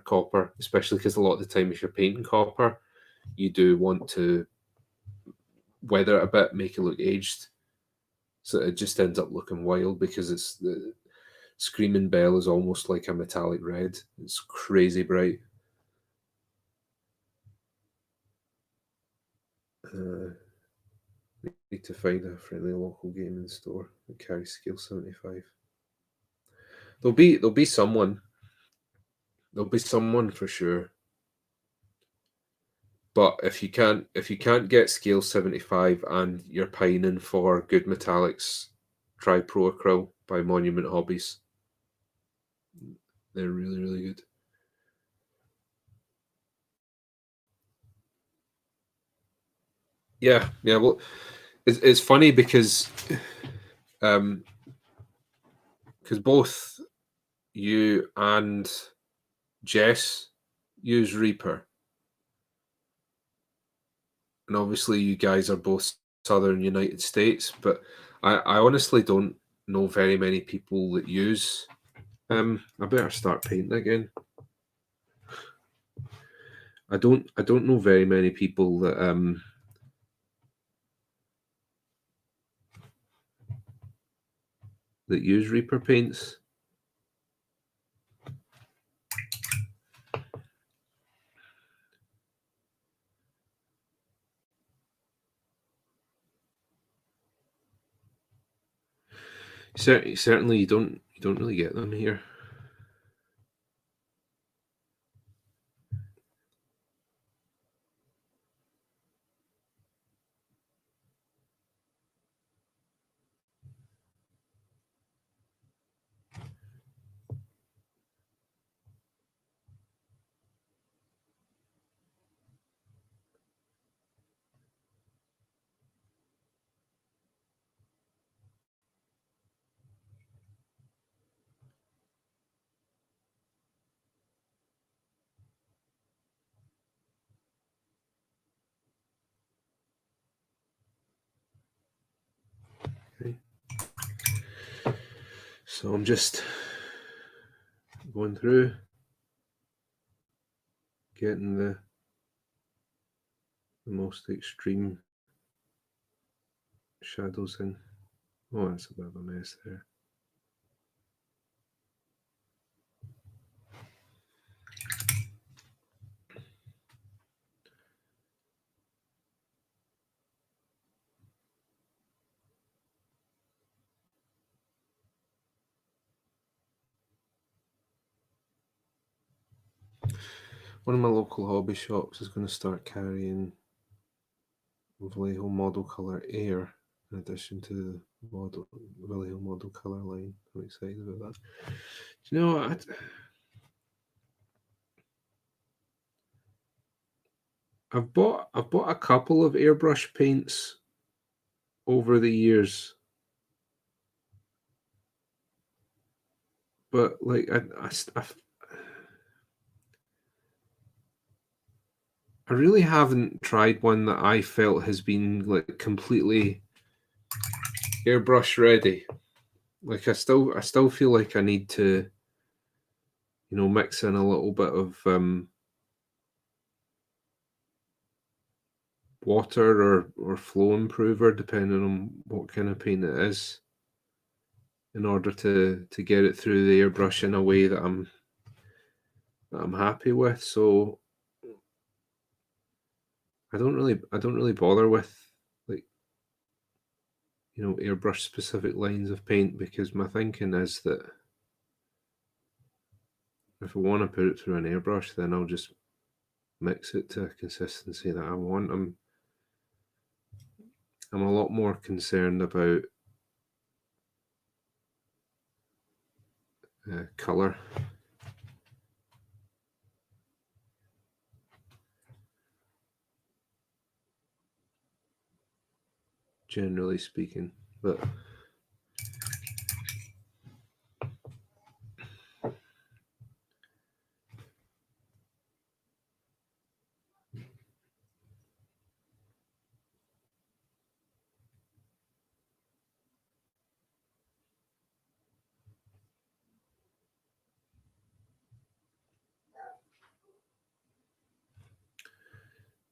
copper, especially because a lot of the time if you're painting copper, you do want to weather it a bit, make it look aged. So it just ends up looking wild because it's the Screaming Bell is almost like a metallic red. It's crazy bright. Need to find a friendly local gaming store that carries Scale 75. There'll be someone. There'll be someone for sure. But if you can't get Scale 75 and you're pining for good metallics, try Pro Acryl by Monument Hobbies. They're really, really good. Yeah. Well, it's funny because both you and Jess use Reaper, and obviously you guys are both Southern United States, but I honestly don't know very many people that use. I better start painting again. I don't know very many people that use Reaper paints. Certainly you don't really get them here. Okay. So I'm just going through, getting the most extreme shadows in. Oh, that's a bit of a mess there. One of my local hobby shops is going to start carrying Vallejo Model Color Air in addition to the Vallejo Model Color line. I'm excited about that. Do you know what? I've bought a couple of airbrush paints over the years, but like I really haven't tried one that I felt has been like completely airbrush ready. Like I still feel like I need to, mix in a little bit of water or flow improver, depending on what kind of paint it is, in order to get it through the airbrush in a way that I'm happy with. So I don't really bother with, like, airbrush specific lines of paint, because my thinking is that if I want to put it through an airbrush, then I'll just mix it to a consistency that I want. I'm a lot more concerned about color, generally speaking. But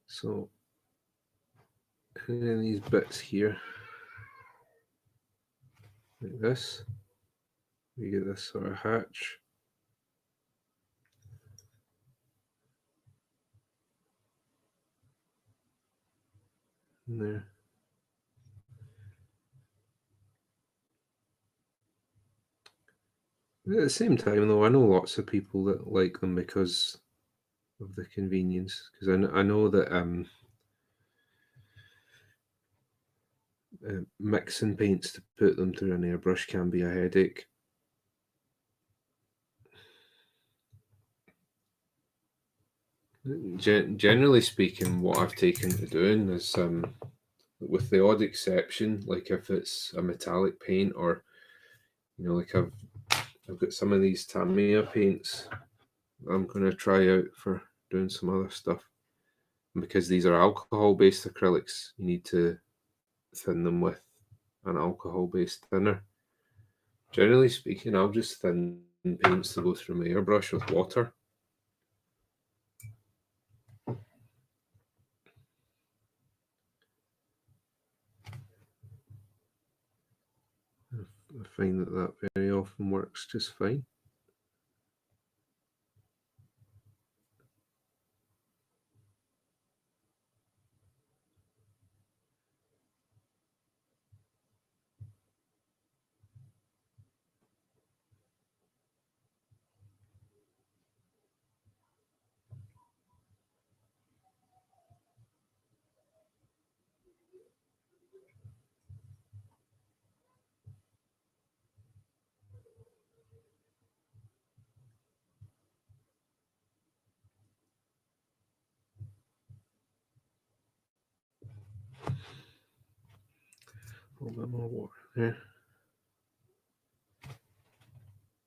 so in these bits here, like this, we get this sort of hatch. In there. At the same time, though, I know lots of people that like them because of the convenience. Because I know that mixing paints to put them through an airbrush can be a headache. Generally speaking, what I've taken to doing is, with the odd exception, like if it's a metallic paint, or like I've got some of these Tamiya paints I'm going to try out for doing some other stuff. And because these are alcohol-based acrylics, you need to thin them with an alcohol-based thinner. Generally speaking, I'll just thin paints to go through my airbrush with water. I find that very often works just fine. A little bit more water there.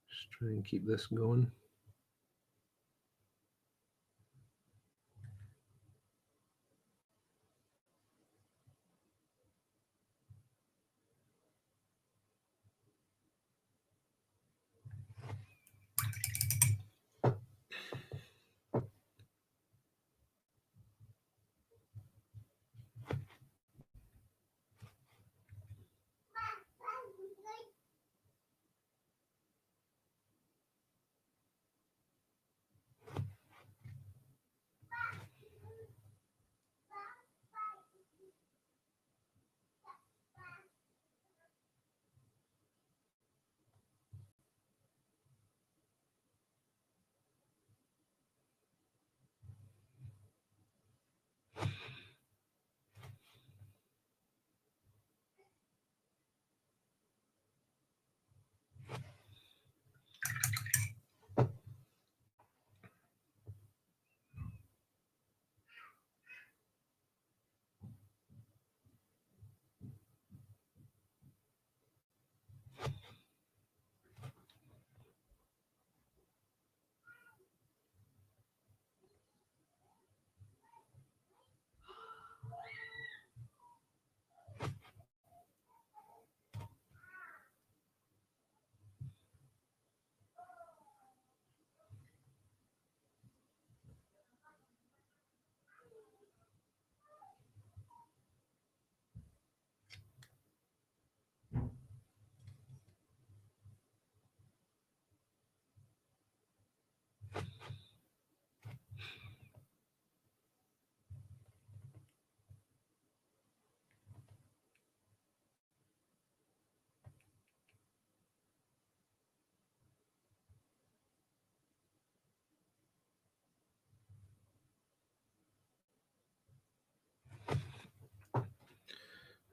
Just try and keep this going.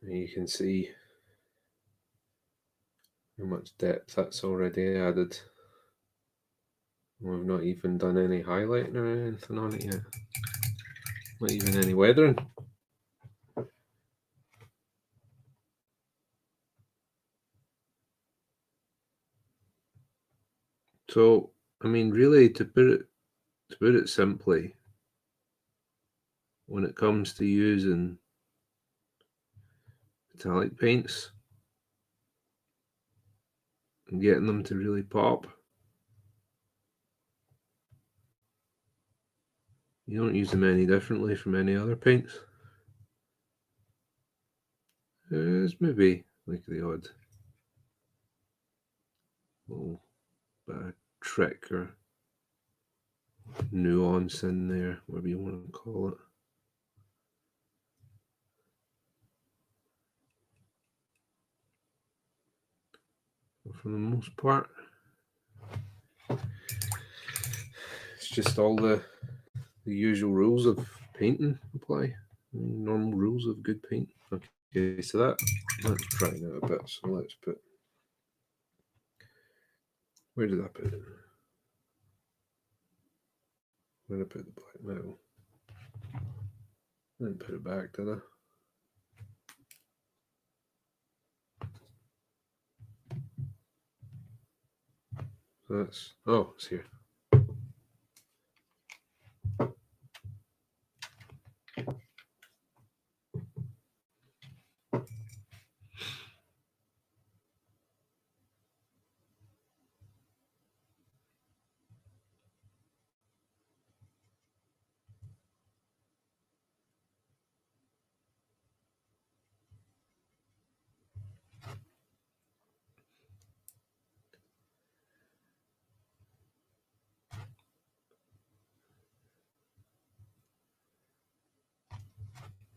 And you can see how much depth that's already added. We've not even done any highlighting or anything on it yet. Not even any weathering. So, I mean, really, to put it simply, when it comes to using metallic paints and getting them to really pop, you don't use them any differently from any other paints. There's maybe like the odd little bit of trick or nuance in there, whatever you want to call it. But for the most part, it's just all the usual rules of painting apply. Normal rules of good paint. Okay, so let's try that a bit. So let's put. Where did I put it? Where did I put the black metal? I didn't put it back, did I? So it's here.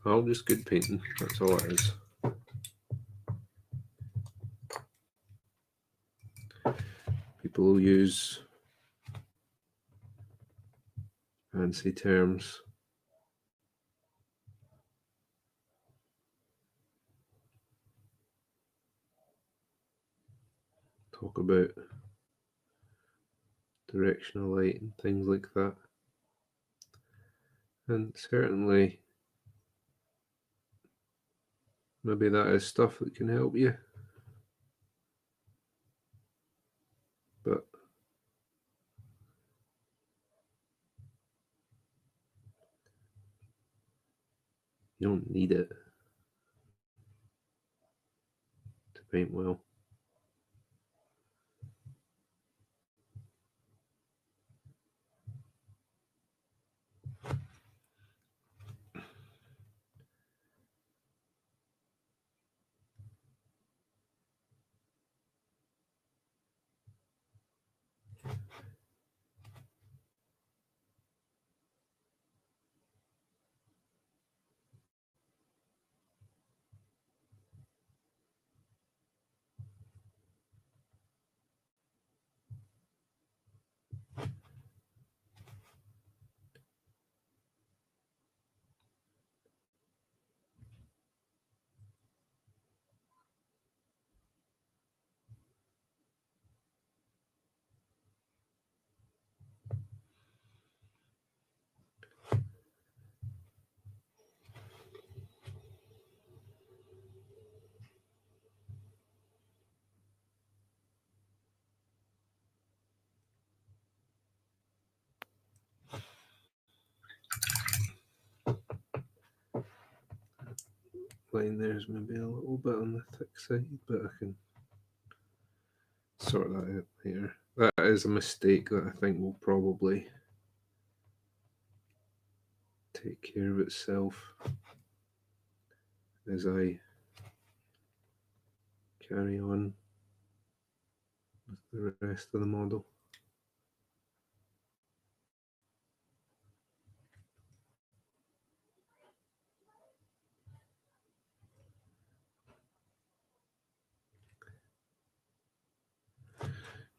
All just good painting. That's all it is. People will use fancy terms. Talk about directional light and things like that. And certainly, maybe that is stuff that can help you. But you don't need it to paint well. Line there's maybe a little bit on the thick side, but I can sort that out later. That is a mistake that I think will probably take care of itself as I carry on with the rest of the model.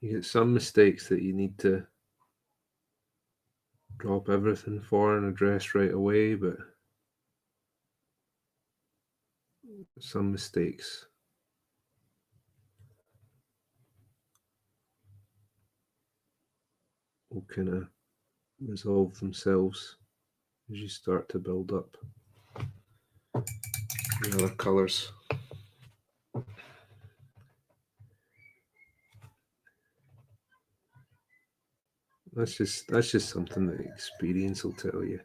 You get some mistakes that you need to drop everything for and address right away, but some mistakes will kind of resolve themselves as you start to build up the other colours. That's just something that experience will tell you.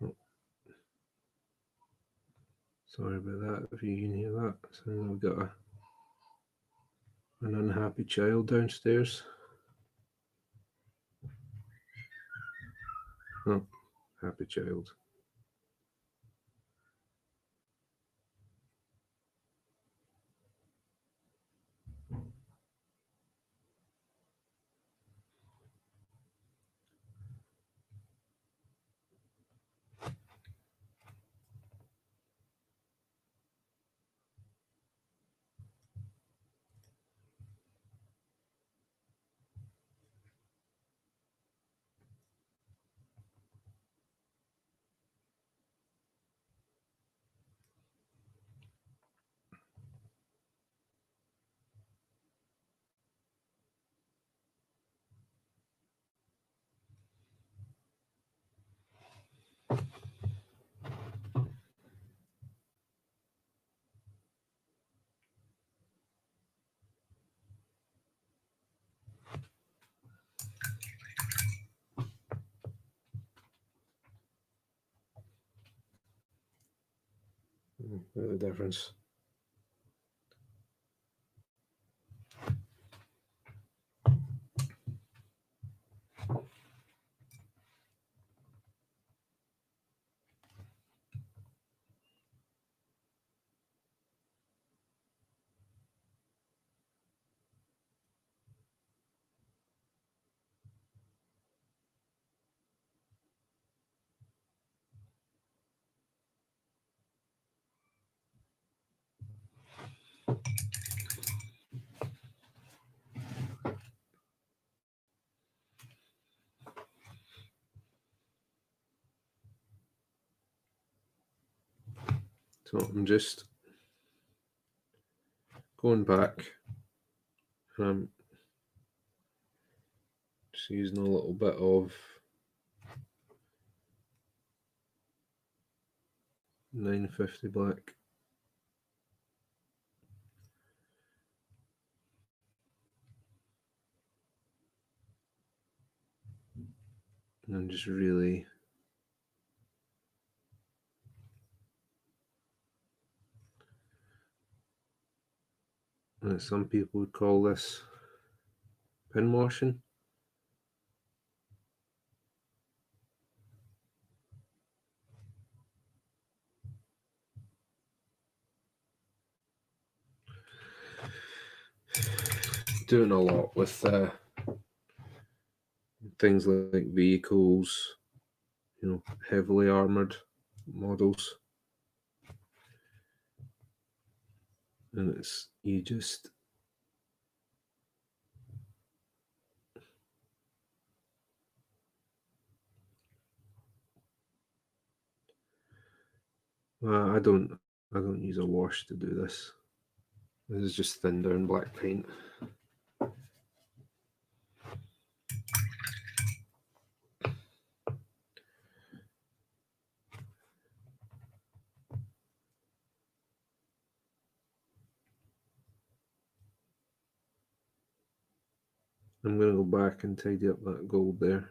Oh. Sorry about that, if you can hear that. So we've got an unhappy child downstairs. Oh, happy child. The difference. So I'm just going back and I'm just using a little bit of 950 black. And I'm just really some people would call this pin washing. Doing a lot with things like vehicles, heavily armored models. And it's, you just, I don't use a wash to do this. This is just thin down black paint. I'm going to go back and tidy up that gold there.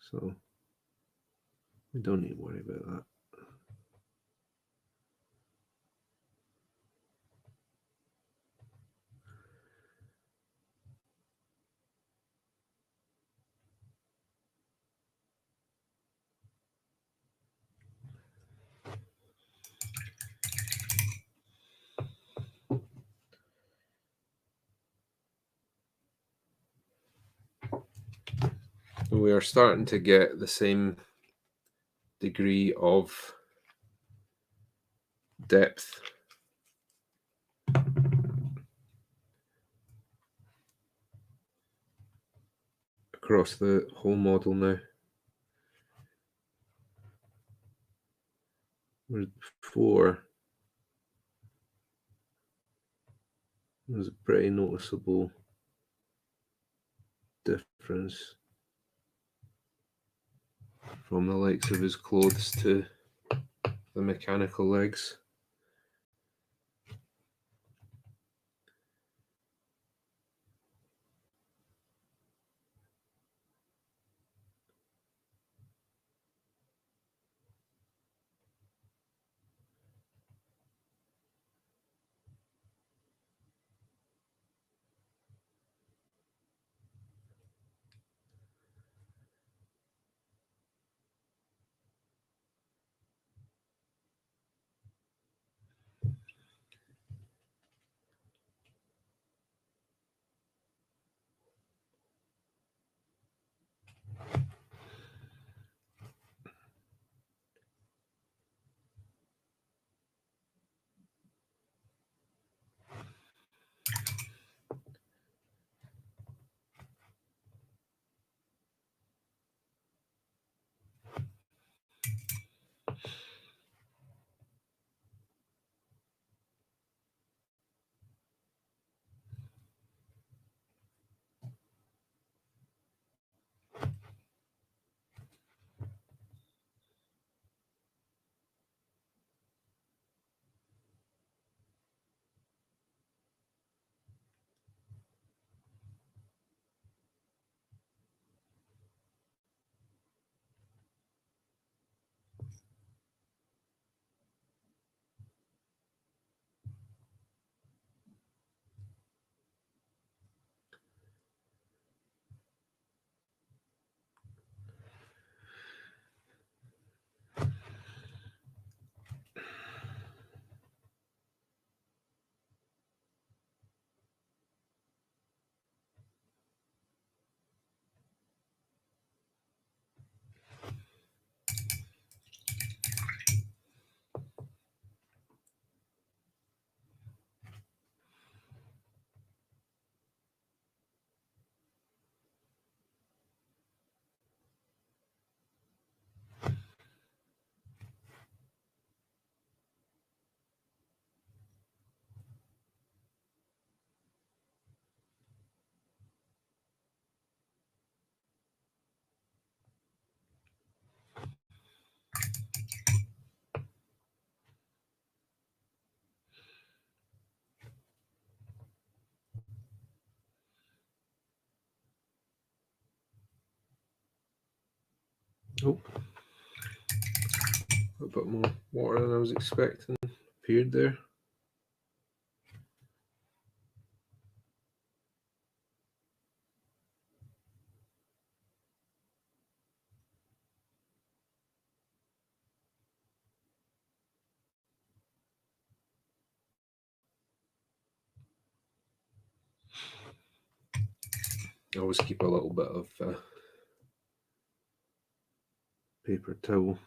So we don't need to worry about that. We are starting to get the same degree of depth across the whole model now. Whereas before, there's a pretty noticeable difference from the likes of his clothes to the mechanical legs. Oh, a bit more water than I was expecting appeared there. I always keep a little bit of paper towel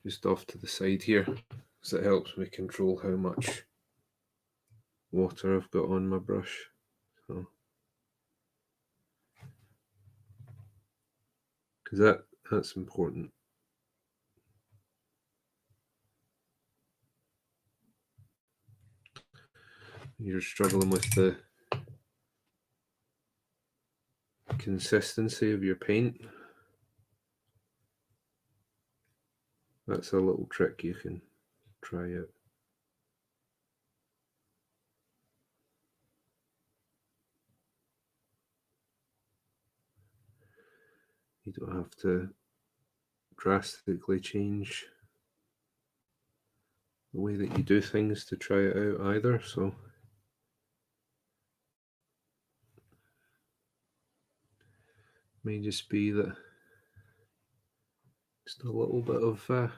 just off to the side here, because it helps me control how much water I've got on my brush. So, because that's important. You're struggling with the consistency of your paint. That's a little trick you can try out. You don't have to drastically change the way that you do things to try it out either, so may just be that just a little bit of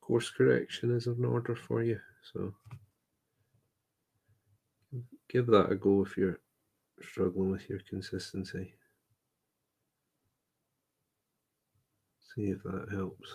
course correction is in order for you. So give that a go if you're struggling with your consistency. See if that helps.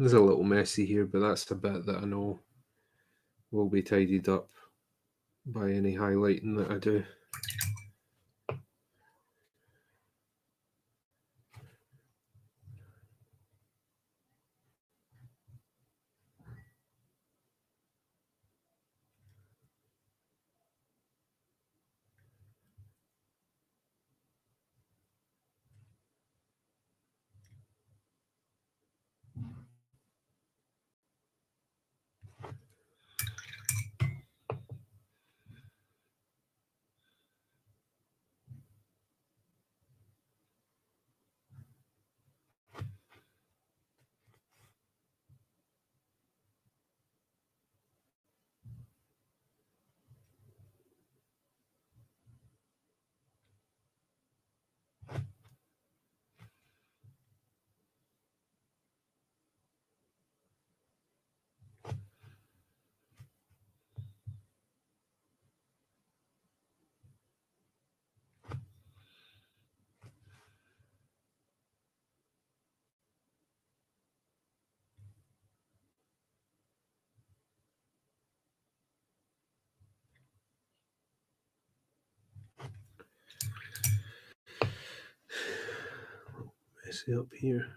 There's a little messy here, but that's a bit that I know will be tidied up by any highlighting that I do. Messy up here.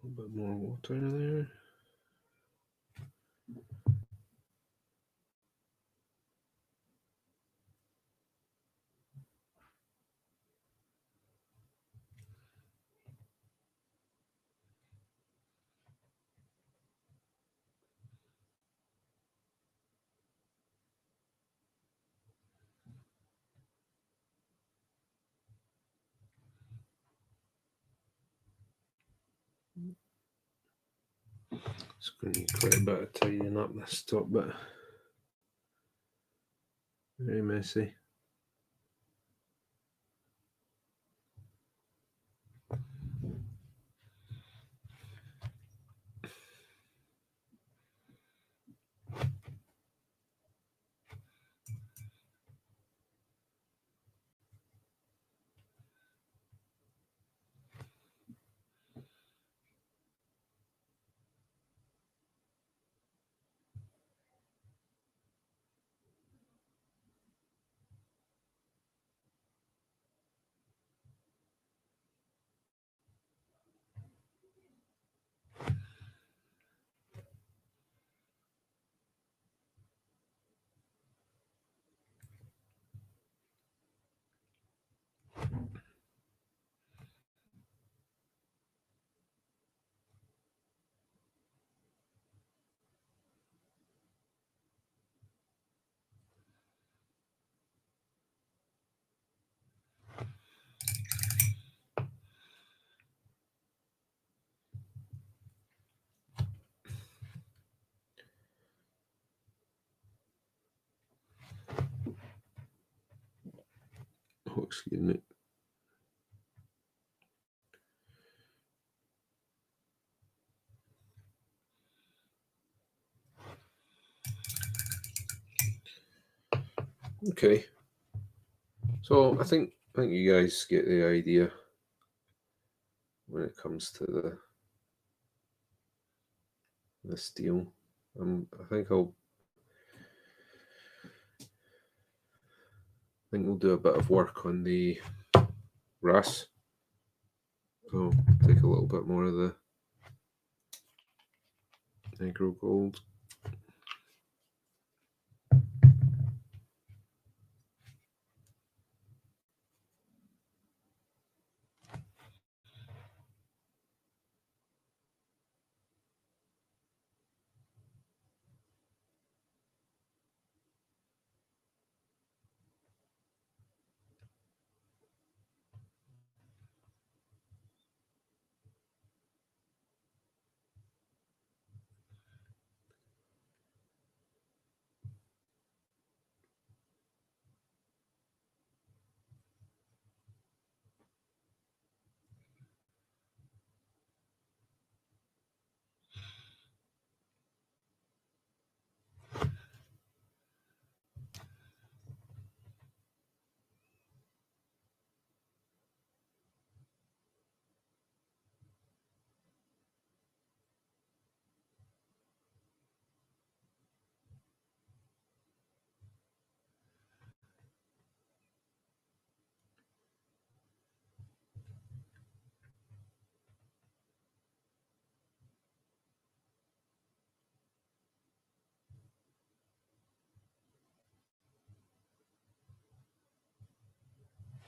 A little bit more water in there. It's going to need quite a bit of tidying up this top bit. Very messy. Oh, excuse me. Okay. So I think you guys get the idea when it comes to the steel. I think I'll think we'll do a bit of work on the grass. Oh, take a little bit more of the Negro Gold.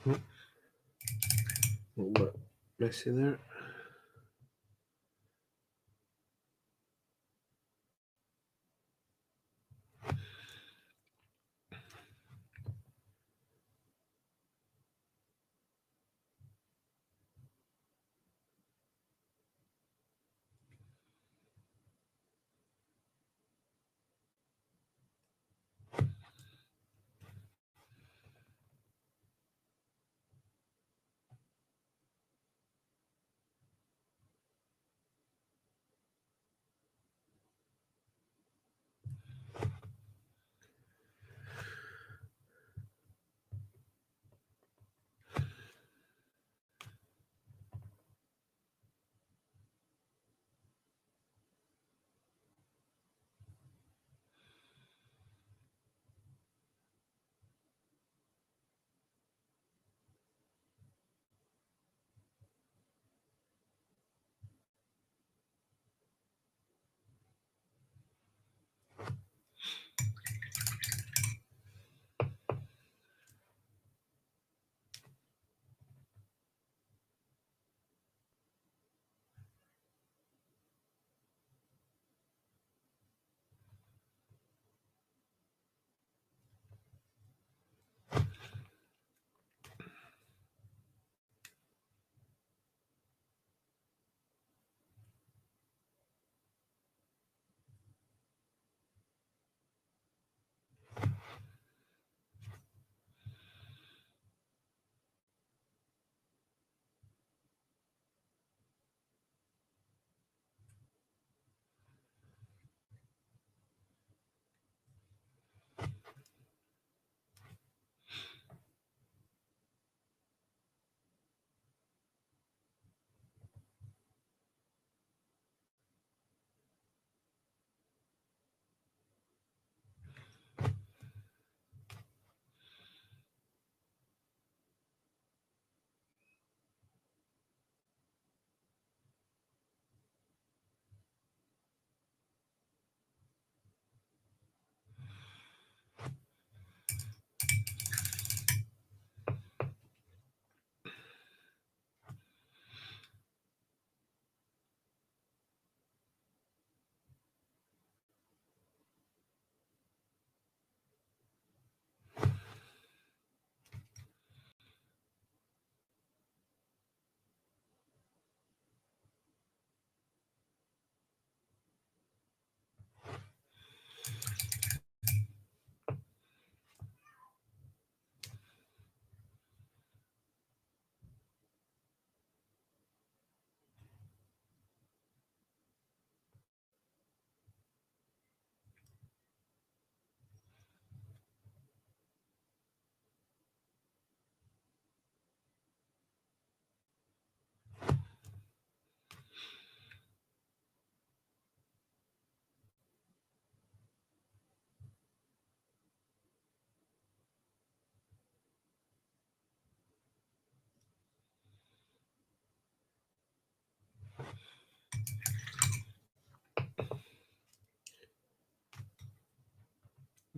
A little bit messy there.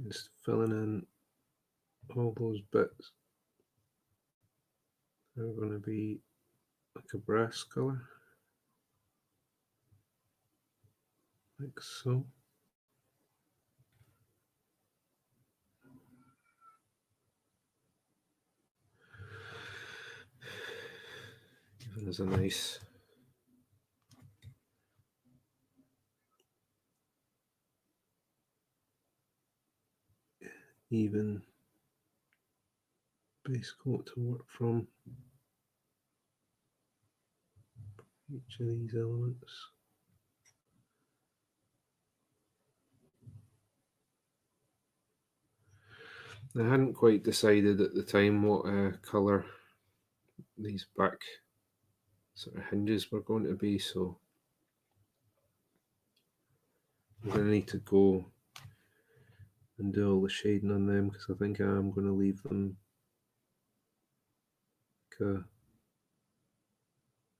Just filling in all those bits. They're going to be like a brass colour, like so. Even as a nice even base coat to work from each of these elements. I hadn't quite decided at the time what colour these back sort of hinges were going to be, so I'm going to need to go and do all the shading on them, because I think I am going to leave them like a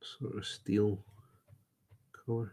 sort of steel colour.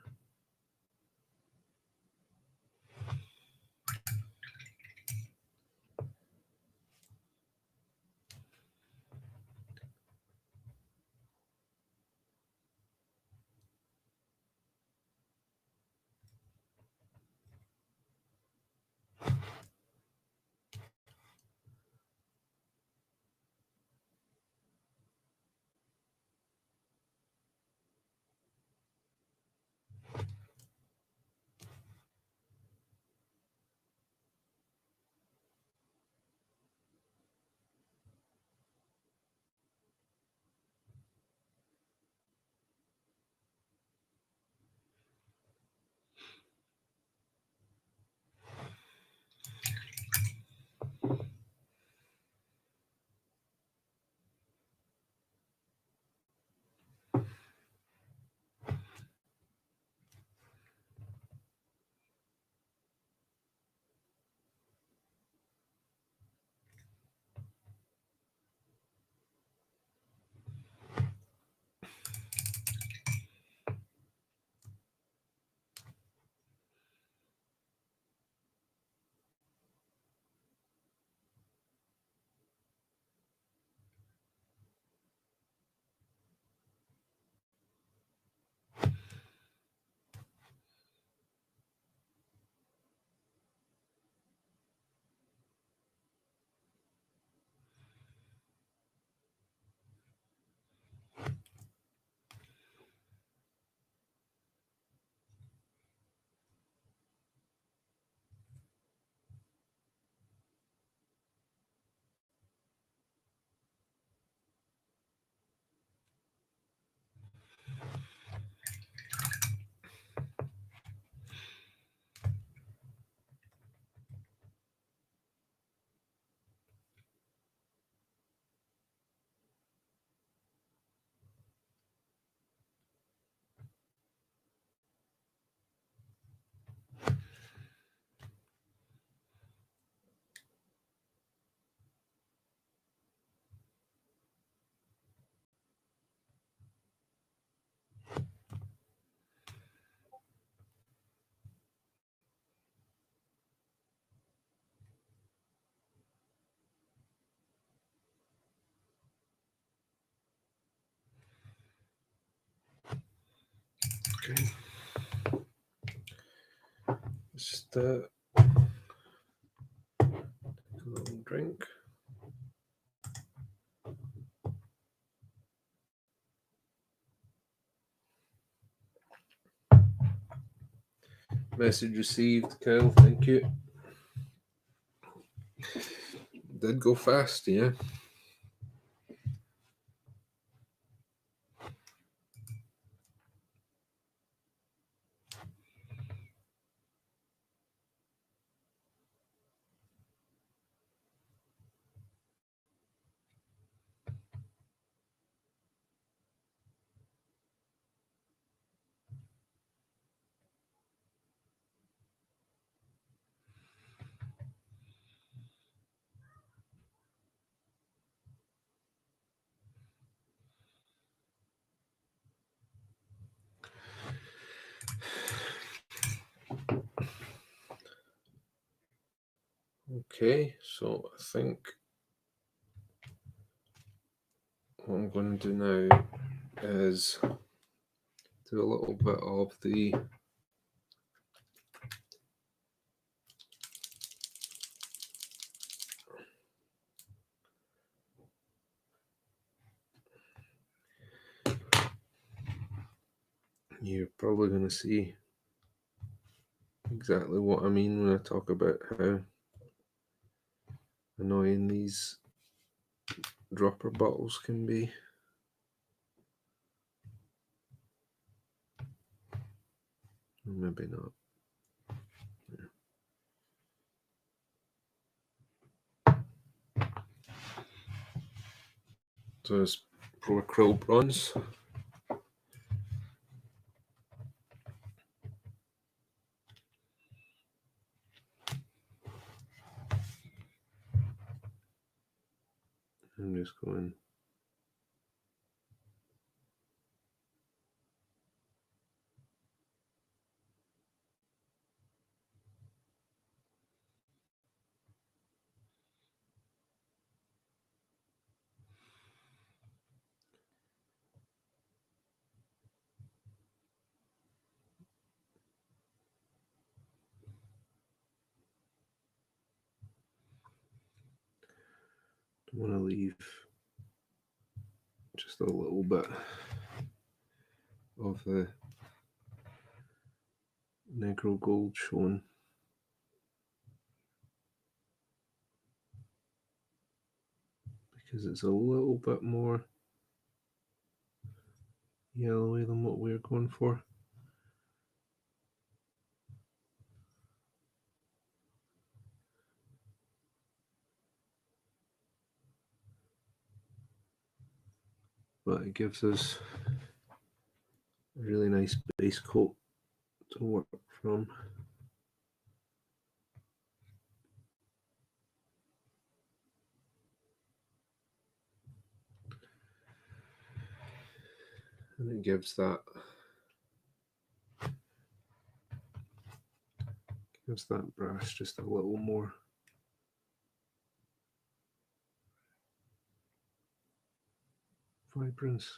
Okay. Just a little drink. Message received, Kyle. Thank you. Did go fast, yeah. Okay, so I think what I'm going to do now is do a little bit of the you're probably going to see exactly what I mean when I talk about how annoying these dropper bottles can be. Or maybe not. So it's Pro Acrylic Bronze. I'm just going. I want to leave just a little bit of the Negro Gold showing. Because it's a little bit more yellowy than what we're going for. But it gives us a really nice base coat to work from. And it gives that brass just a little more vibrance.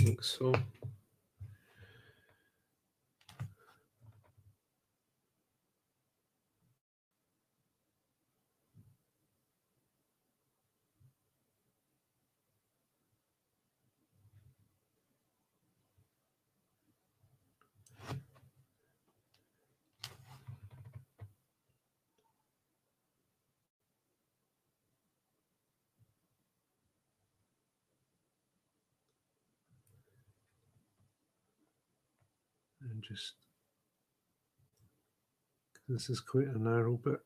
Like so. And just, this is quite a narrow bit,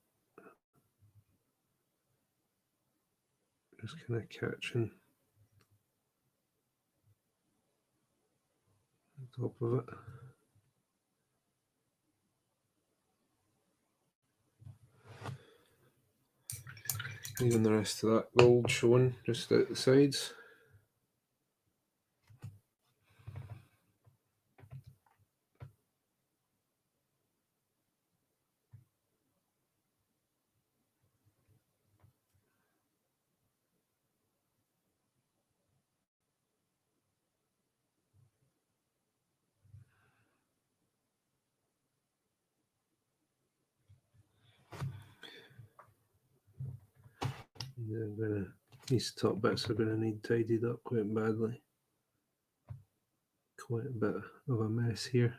just kind of catching the top of it. Leaving the rest of that gold showing just out the sides. These top bits are going to need tidied up quite badly. Quite a bit of a mess here.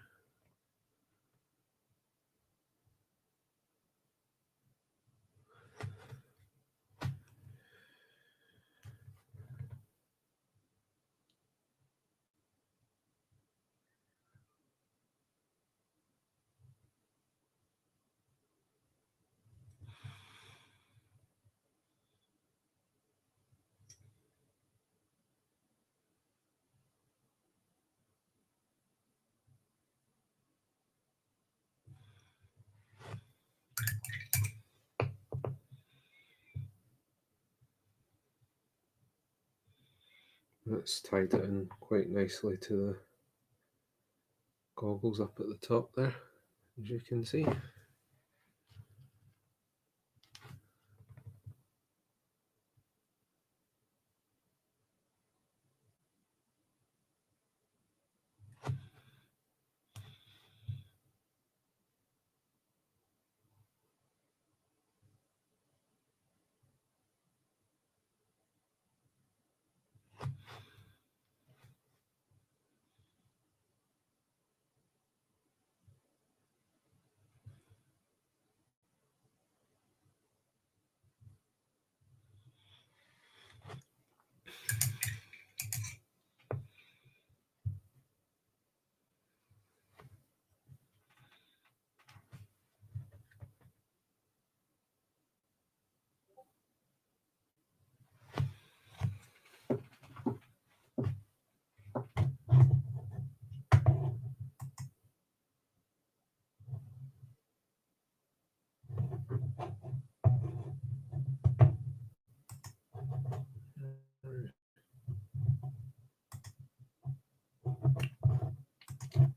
That's tied it in quite nicely to the goggles up at the top there, as you can see.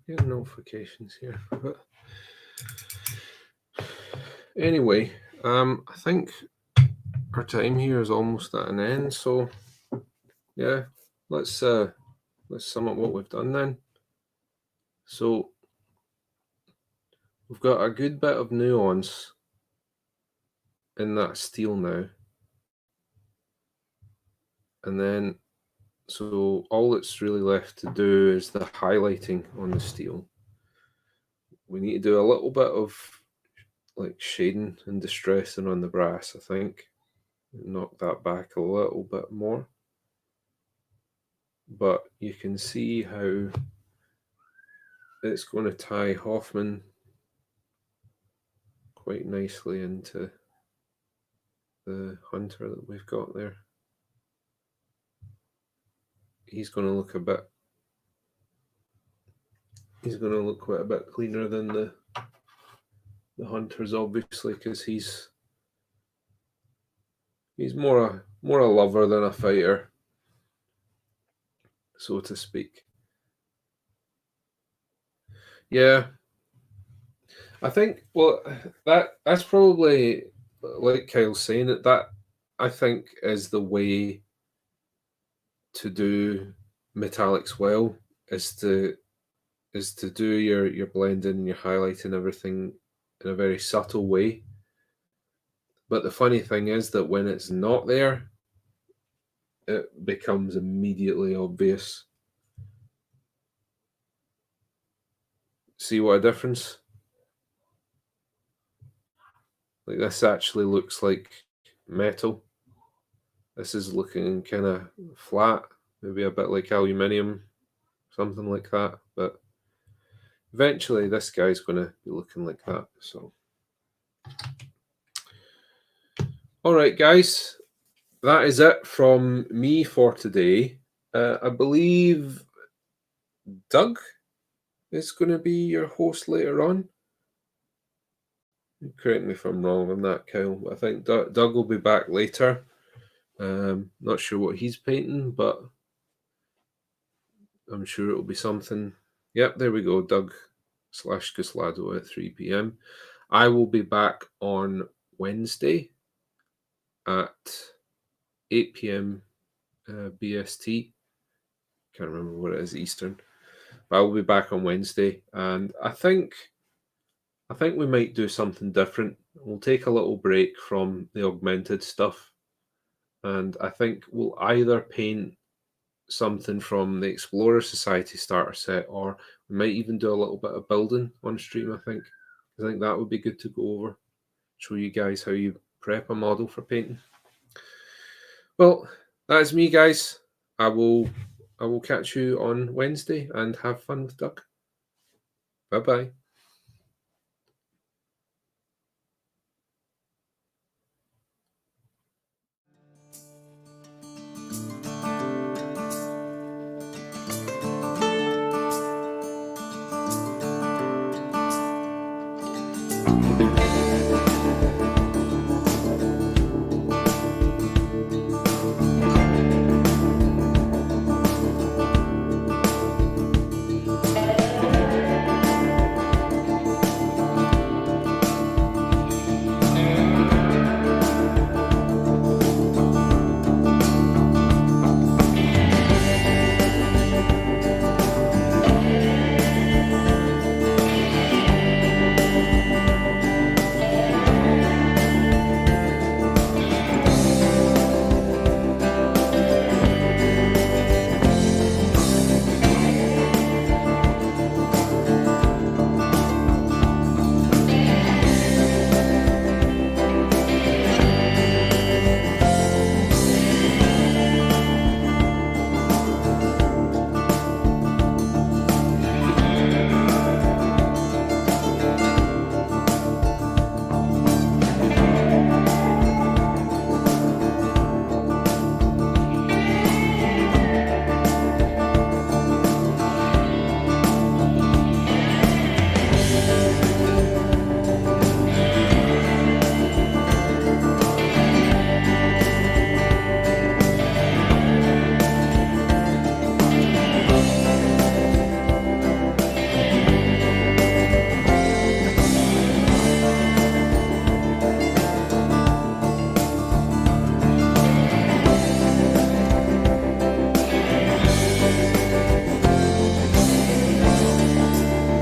Get notifications here, but anyway, I think our time here is almost at an end. So yeah, let's sum up what we've done then. So we've got a good bit of nuance in that steel now, and then so all that's really left to do is the highlighting on the steel. We need to do a little bit of like shading and distressing on the brass, I think. Knock that back a little bit more. But you can see how it's going to tie Hoffman quite nicely into the hunter that we've got there. He's going to look quite a bit cleaner than the hunters, obviously, because he's more a lover than a fighter, so to speak. Yeah, I think, well, that's probably, like Kyle's saying, that I think is the way to do metallics well, is to do your blending and your highlighting everything in a very subtle way. But the funny thing is that when it's not there, it becomes immediately obvious. See what a difference? Like, this actually looks like metal. This is looking kind of flat, maybe a bit like aluminium, something like that. But eventually this guy's going to be looking like that. So, all right, guys, that is it from me for today. I believe Doug is going to be your host later on. Correct me if I'm wrong on that, Kyle. I think Doug will be back later. Not sure what he's painting, but I'm sure it'll be something. Yep, there we go. Doug / Guslado at 3 p.m. I will be back on Wednesday at 8 p.m. BST. Can't remember what it is Eastern. But I will be back on Wednesday, and I think we might do something different. We'll take a little break from the augmented stuff, and I think we'll either paint something from the Explorer Society starter set, or we might even do a little bit of building on stream. I think that would be good to go over, show you guys how you prep a model for painting. Well, that is me, guys. I will catch you on Wednesday, and have fun with Doug. Bye-bye.